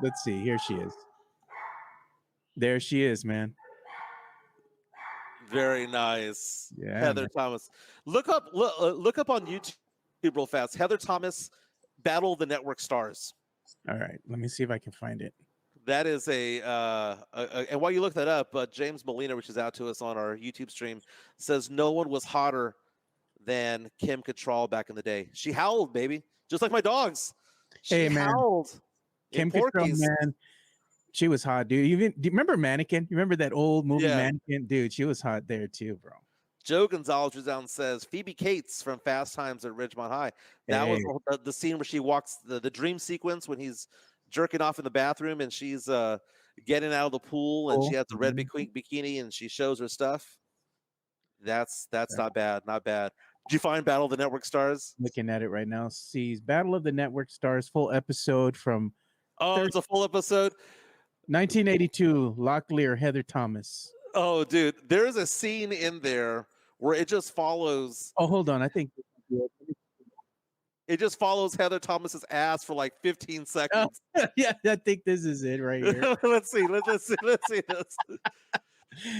Let's see. Here she is. There she is, man. Very nice. Yeah, Heather man. Thomas. Look up on YouTube real fast. Heather Thomas, Battle of the Network Stars. All right, let me see if I can find it. That is and while you look that up, James Molina, which is out to us on our YouTube stream, says no one was hotter than Kim Cattrall back in the day. She howled, baby, just like my dogs. She Hey, man. howled. Kim Cattrall, man, she was hot, dude. Do you remember Mannequin? You remember that old movie Mannequin? Dude, she was hot there too, bro. Joe Gonzalez was down and says Phoebe Cates from Fast Times at Ridgemont High. That was the scene where she walks the dream sequence when he's jerking off in the bathroom and she's getting out of the pool and she has the red bikini and she shows her stuff. That's not bad. Not bad. Did you find Battle of the Network Stars? Looking at it right now. Sees Battle of the Network Stars full episode from it's a full episode. 1982, Locklear, Heather Thomas. Oh, dude, there's a scene in there where it just follows. Oh, hold on. I think it just follows Heather Thomas's ass for like 15 seconds. Yeah, I think this is it right here. Let's see this.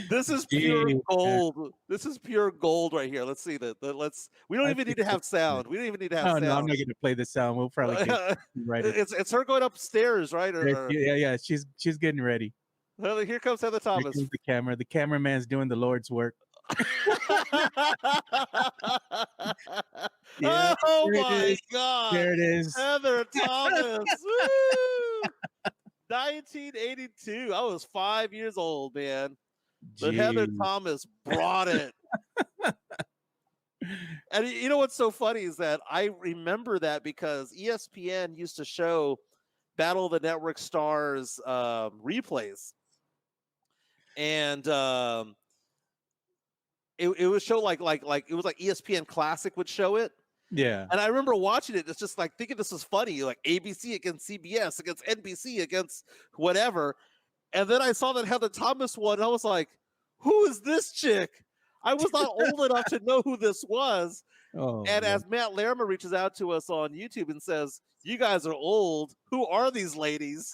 This is pure gold. This is pure gold right here. Let's see that. We don't even need to have sound. We don't even need to have sound. No, I'm not going to play the sound. We'll probably get right. It's her going upstairs, right? Yeah. She's getting ready. Well, here comes Heather Thomas. Here comes the camera. The cameraman's doing the Lord's work. Yeah, oh my God! There it is. Heather Thomas. Woo! 1982. I was 5 years old, man. But Heather Thomas brought it. And you know what's so funny is that I remember that because ESPN used to show Battle of the Network Stars replays. And it would show like it was like ESPN Classic would show it. Yeah. And I remember watching it. It's just like thinking this was funny, like ABC against CBS against NBC against whatever. And then I saw that Heather Thomas one. And I was like, who is this chick? I was not old enough to know who this was. Oh, and as Matt Larimer reaches out to us on YouTube and says, you guys are old. Who are these ladies?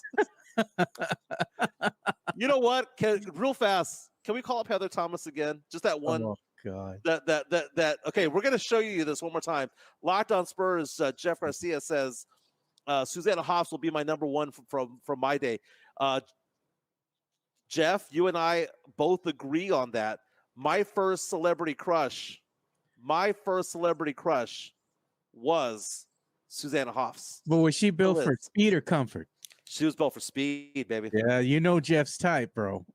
You know what? Real fast, can we call up Heather Thomas again? Just that one. Oh God. That. Okay, we're gonna show you this one more time. Locked on Spurs. Jeff Garcia says, Susanna Hoffs will be my number one from my day. Jeff, you and I both agree on that. My first celebrity crush was Susanna Hoffs. But was she built for speed or comfort? She was built for speed, baby. Yeah, you know Jeff's type, bro.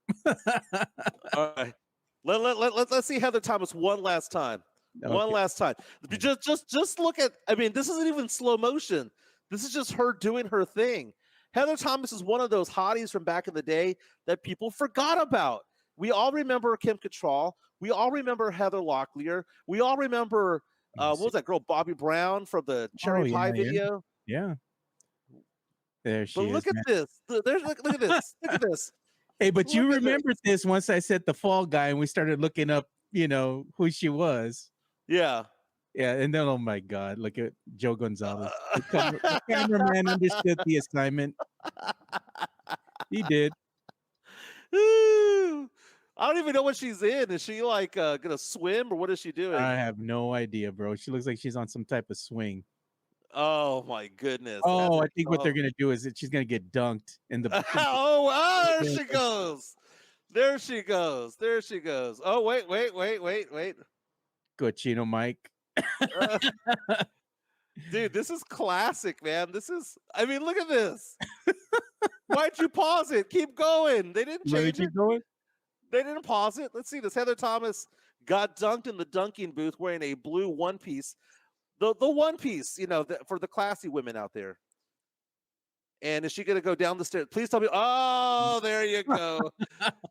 All right. Let's see Heather Thomas one last time. Okay. One last time. Just look at, I mean, this isn't even slow motion. This is just her doing her thing. Heather Thomas is one of those hotties from back in the day that people forgot about. We all remember Kim Cattrall. We all remember Heather Locklear. We all remember, what was that girl, Bobby Brown from the Cherry Pie video? Yeah. There she is. But look at this. Look at this. Look at this. Hey, but you remembered this once I said the Fall Guy and we started looking up, who she was. Yeah. Yeah, and then, oh my God, look at Joe Gonzalez. The cameraman understood the assignment. He did. I don't even know what she's in. Is she like gonna swim or what is she doing? I have no idea, bro. She looks like she's on some type of swing. Oh my goodness. Oh, I think what they're gonna do is that she's gonna get dunked in the. There she goes. There she goes. There she goes. Oh wait. Cochino Mike. Dude, this is classic, man. I mean, look at this. Why'd you pause it? Keep going. They didn't change it. Going? They didn't pause it. Let's see this. Heather Thomas got dunked in the dunking booth wearing a blue one piece. The one piece, for the classy women out there. And is she going to go down the stairs? Please tell me. Oh, there you go.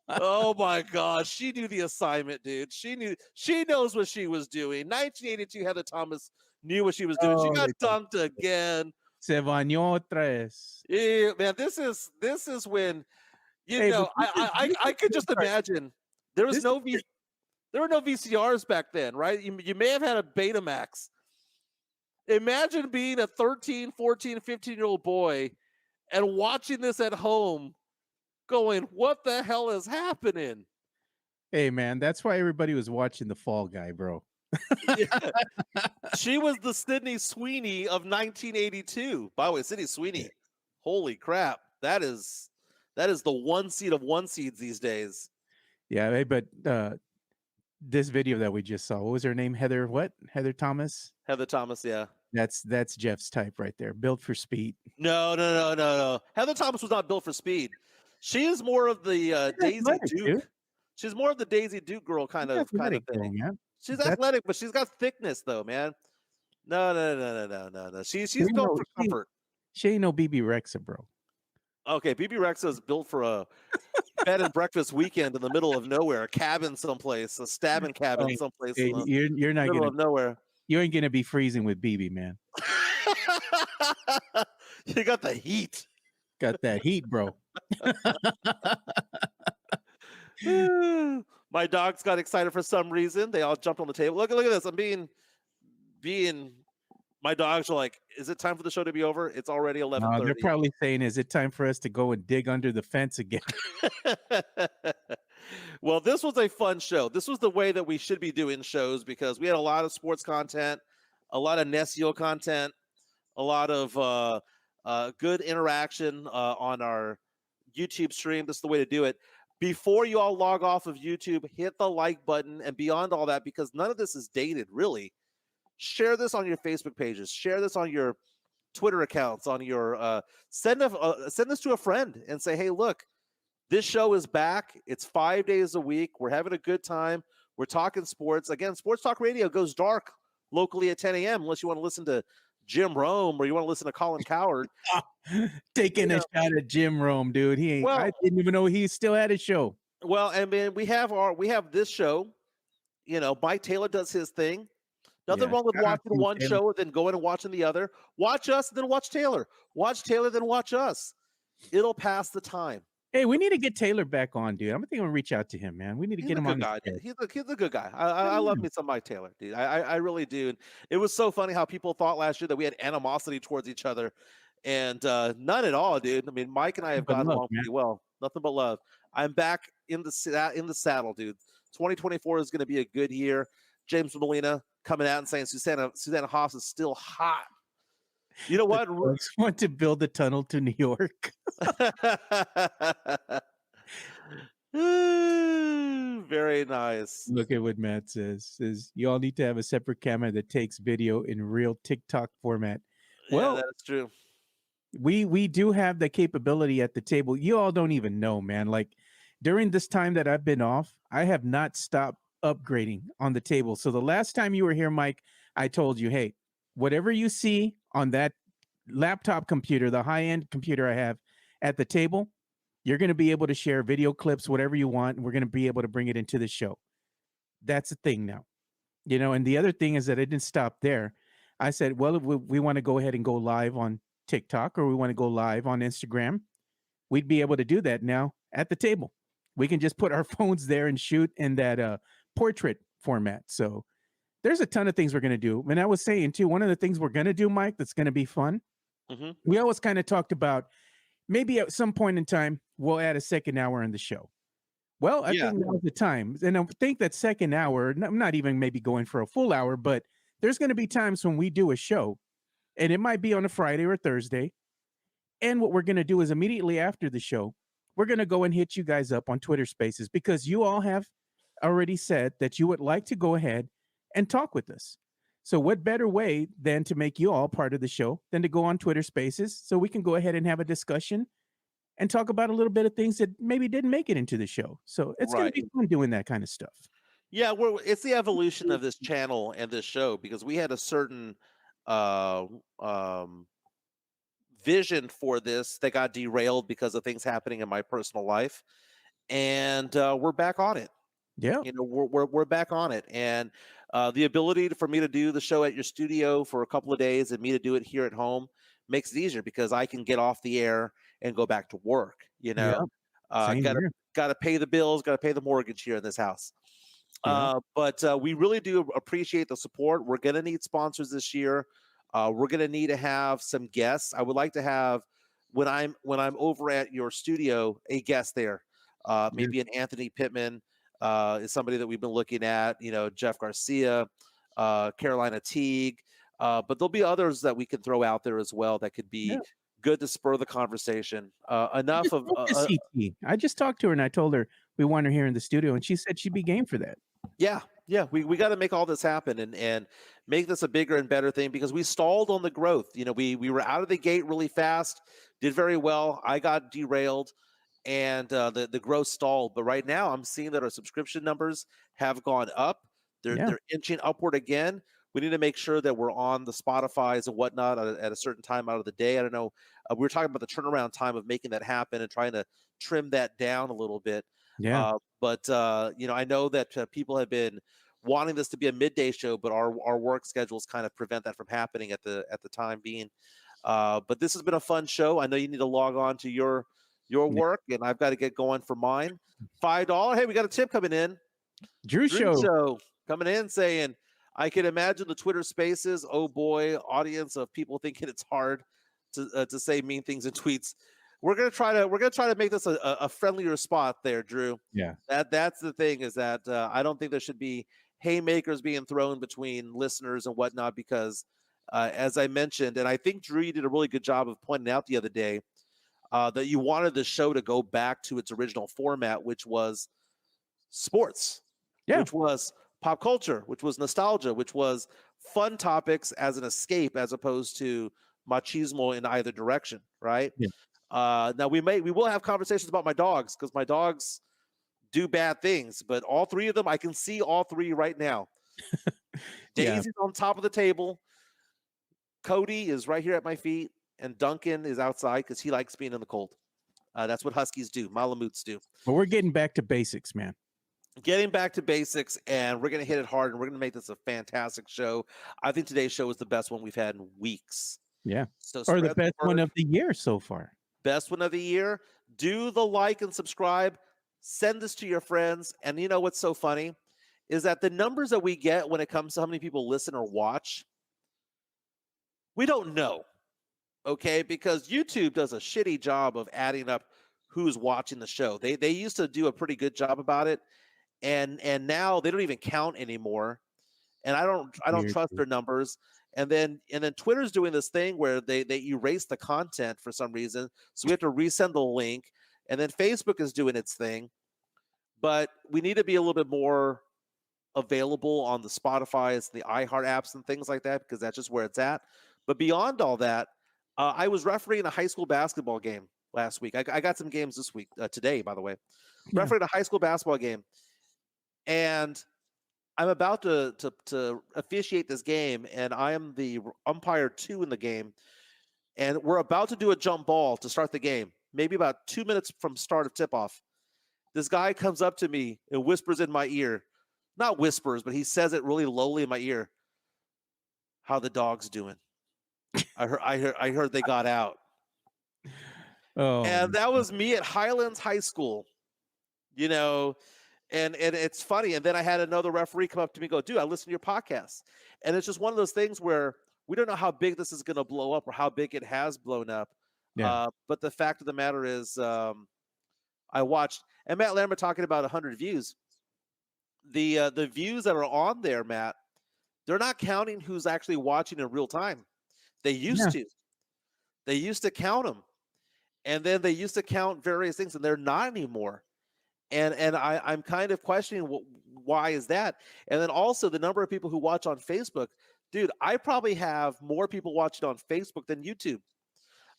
Oh my gosh. She knew the assignment, dude. She knows what she was doing. 1982, Heather Thomas knew what she was doing. She got dunked again. Se bañó tres. Yeah, man, this is when, I could just imagine there were no VCRs back then, right? You may have had a Betamax. Imagine being a 13, 14, 15-year-old boy and watching this at home going, what the hell is happening? Hey, man, that's why everybody was watching The Fall Guy, bro. Yeah. She was the Sydney Sweeney of 1982. By the way, Sydney Sweeney, holy crap, that is the one seed of one seeds these days. Yeah, hey, but this video that we just saw, what was her name? Heather what? Heather Thomas? Heather Thomas, yeah. That's Jeff's type right there. Built for speed. No. Heather Thomas was not built for speed. She is more of the Daisy athletic, Duke. dude. She's more of the Daisy Duke girl kind of Athletic thing. girl, man. She's That's- athletic, but she's got thickness though, man. No. She's You built know, for comfort. She ain't no BB Rexa, bro. Okay, BB Rexa is built for a bed and breakfast weekend in the middle of nowhere, a cabin someplace, a stabbing cabin someplace Hey, in the you're not middle gonna of nowhere. you ain't gonna be freezing with BB, man. You got the heat. Got that heat, bro. My dogs got excited for some reason. They all jumped on the table. Look at this. I'm being. My dogs are like, "Is it time for the show to be over?" It's already 11:30. They're probably saying, "Is it time for us to go and dig under the fence again?" Well, this was a fun show. This was the way that we should be doing shows because we had a lot of sports content, a lot of NESEO content, a lot of good interaction on our YouTube stream. This is the way to do it. Before you all log off of YouTube, hit the like button, and beyond all that, because none of this is dated, really. Share this on your Facebook pages. Share this on your Twitter accounts. On your send this to a friend and say, "Hey, look, this show is back. It's 5 days a week. We're having a good time. We're talking sports. Again, Sports Talk Radio goes dark locally at 10 a.m. unless you want to listen to Jim Rome or you want to listen to Colin Cowherd." Taking a shot at Jim Rome, dude. He ain't. Well- I didn't even know he still had a show. Well, I mean, we have this show. You know, Mike Taylor does his thing. Nothing Yeah. wrong with Shout out watching to one Taylor. show and then going and watching the other. Watch us, then watch Taylor. Watch Taylor, then watch us. It'll pass the time. Hey, we need to get Taylor back on, dude. I'm thinking we'll reach out to him, man. We need to He's get a him good on. guy. The show. He's a good guy. I love me some Mike Taylor, dude. I really do. And it was so funny how people thought last year that we had animosity towards each other, and none at all, dude. I mean, Mike and I have But gotten love, along man. pretty well. Nothing but love. I'm back in the saddle, dude. 2024 is going to be a good year. James Molina coming out and saying Susanna Haas is still hot. You know what? Folks want to build a tunnel to New York. Very nice. Look at what Matt says you all need to have a separate camera that takes video in real TikTok format. Well, yeah, that's true. we do have the capability at the table. You all don't even know, man. Like during this time that I've been off, I have not stopped upgrading on the table. So the last time you were here, Mike, I told you, hey, whatever you see on that laptop computer, the high-end computer I have at the table, you're going to be able to share video clips, whatever you want. And we're going to be able to bring it into the show. That's the thing now, you know. And the other thing is that I didn't stop there. I said, well, if we want to go ahead and go live on TikTok or we want to go live on Instagram, we'd be able to do that now at the table. We can just put our phones there and shoot in that portrait format. So there's a ton of things we're going to do. And I was saying too, one of the things we're going to do, Mike, that's going to be fun. Mhm. We always kind of talked about maybe at some point in time, we'll add a second hour in the show. Well, I think now's the time. And I think that second hour, I'm not even maybe going for a full hour, but there's going to be times when we do a show and it might be on a Friday or Thursday. And what we're going to do is immediately after the show, we're going to go and hit you guys up on Twitter Spaces because you all have already said that you would like to go ahead and talk with us. So what better way than to make you all part of the show than to go on Twitter Spaces so we can go ahead and have a discussion and talk about a little bit of things that maybe didn't make it into the show. So it's going to be fun doing that kind of stuff. Yeah, it's the evolution of this channel and this show because we had a certain vision for this that got derailed because of things happening in my personal life, and we're back on it. Yeah, you know, we're back on it, and the ability for me to do the show at your studio for a couple of days and me to do it here at home makes it easier because I can get off the air and go back to work. You know, got to pay the bills, got to pay the mortgage here in this house. But we really do appreciate the support. We're going to need sponsors this year. We're going to need to have some guests. I would like to have when I'm over at your studio a guest there, maybe an Anthony Pittman, is somebody that we've been looking at. Jeff Garcia, Carolina Teague, but there'll be others that we can throw out there as well that could be good to spur the conversation. Enough of CT. I just talked to her and I told her we want her here in the studio, and she said she'd be game for that. Yeah. We got to make all this happen and make this a bigger and better thing, because we stalled on the growth. We were out of the gate really fast, did very well. I got derailed, and the growth stalled. But right now, I'm seeing that our subscription numbers have gone up. They're inching upward again. We need to make sure that we're on the Spotify's and whatnot at a certain time out of the day. I don't know. We were talking about the turnaround time of making that happen and trying to trim that down a little bit. Yeah. But I know that people have been wanting this to be a midday show, but our work schedules kind of prevent that from happening at the time being. But this has been a fun show. I know you need to log on to your work, and I've got to get going for mine. $5. Hey, we got a tip coming in. Drew Show coming in saying, I can imagine the Twitter Spaces. Oh boy, audience of people thinking it's hard to say mean things in tweets. We're gonna try to make this a friendlier spot there, Drew. Yeah, that's the thing, is that I don't think there should be haymakers being thrown between listeners and whatnot, because as I mentioned, and I think Drew, you did a really good job of pointing out the other day, that you wanted the show to go back to its original format, which was sports, which was pop culture, which was nostalgia, which was fun topics as an escape, as opposed to machismo in either direction, right? Yeah. Now we will have conversations about my dogs, because my dogs do bad things, but all three of them, I can see all three right now. Daisy's on top of the table. Cody is right here at my feet, and Duncan is outside because he likes being in the cold. That's what Huskies do. Malamutes do. But we're getting back to basics, man. Getting back to basics, and we're going to hit it hard, and we're going to make this a fantastic show. I think today's show is the best one we've had in weeks. Yeah. So or the best one of the year so far. Best one of the year. Do the like and subscribe. Send this to your friends. And you know what's so funny is that the numbers that we get when it comes to how many people listen or watch, we don't know. Okay? Because YouTube does a shitty job of adding up who's watching the show. They used to do a pretty good job about it. And now they don't even count anymore. And I don't trust their numbers. And then Twitter's doing this thing where they erase the content for some reason. So we have to resend the link. And then Facebook is doing its thing. But we need to be a little bit more available on the Spotify's, the iHeart apps and things like that, because that's just where it's at. But beyond all that, I was refereeing a high school basketball game last week. I got some games this week, today, by the way. Refereeing a high school basketball game. And I'm about to officiate this game, and I am the umpire 2 in the game. And we're about to do a jump ball to start the game, maybe about 2 minutes from start of tip-off. This guy comes up to me and whispers in my ear. Not whispers, but he says it really lowly in my ear. How the dog's doing? I heard they got out. Oh. And that was me at Highlands High School. And it's funny. And then I had another referee come up to me and go, dude, I listen to your podcast. And it's just one of those things where we don't know how big this is going to blow up or how big it has blown up. Yeah. But the fact of the matter is, I watched, and Matt Lambert talking about 100 views. The views that are on there, Matt, they're not counting who's actually watching in real time. They used to. They used to count them. And then they used to count various things, and they're not anymore. And I'm kind of questioning why is that? And then also the number of people who watch on Facebook. Dude, I probably have more people watching on Facebook than YouTube.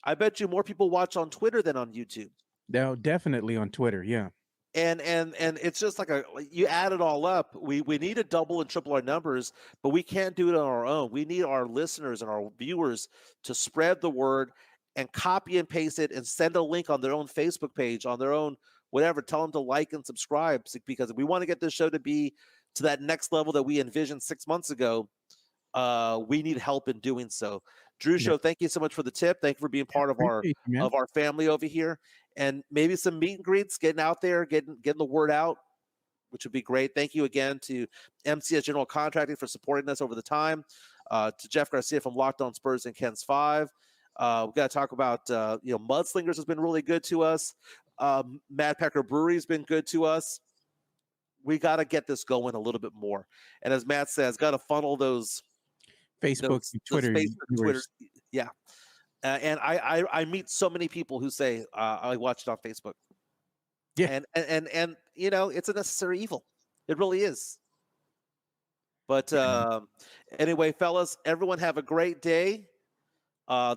I bet you more people watch on Twitter than on YouTube. No, definitely on Twitter, yeah. And it's just like you add it all up. We need to double and triple our numbers, but we can't do it on our own. We need our listeners and our viewers to spread the word and copy and paste it and send a link on their own Facebook page, on their own whatever. Tell them to like and subscribe, because if we want to get this show to be to that next level that we envisioned 6 months ago, we need help in doing so. Drew Show, thank you so much for the tip. Thank you for being part of our family over here, and maybe some meet and greets, getting out there, getting the word out, which would be great. Thank you again to MCS General Contracting for supporting us over the time. To Jeff Garcia from Locked On Spurs and Ken's 5. We got to talk about Mudslingers has been really good to us. Mad Pecker Brewery has been good to us. we got to get this going a little bit more. And as Matt says, got to funnel those Facebook, Twitter, Twitter. Yeah. And I meet so many people who say, I watch it on Facebook. Yeah. And you know, it's a necessary evil. It really is. But anyway, fellas, everyone have a great day.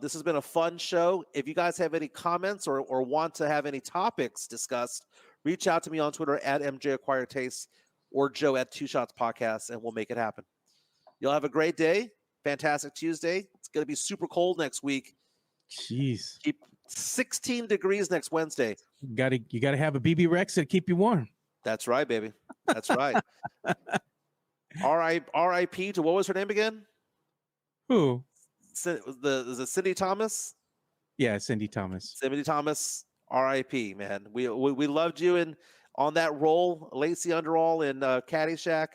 This has been a fun show. If you guys have any comments or want to have any topics discussed, reach out to me on Twitter at MJAcquireTaste or Joe at Two Shots Podcast, and we'll make it happen. You'll have a great day. Fantastic Tuesday. It's going to be super cold next week. Jeez. Keep 16 degrees next Wednesday. You gotta have a BB Rex to keep you warm. That's right, baby. That's right. R.I.P. to what was her name again? Who? Is it Cindy Thomas? Yeah, Cindy Thomas. Cindy Thomas. R.I.P. Man, we loved you in on that role, Lacey Underall in Caddyshack.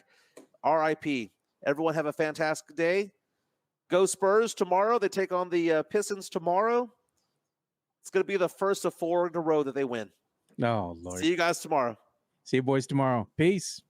R.I.P. Everyone have a fantastic day. Go Spurs tomorrow. They take on the Pistons tomorrow. It's going to be the first of 4 in a row that they win. Oh, Lord. See you guys tomorrow. See you boys tomorrow. Peace.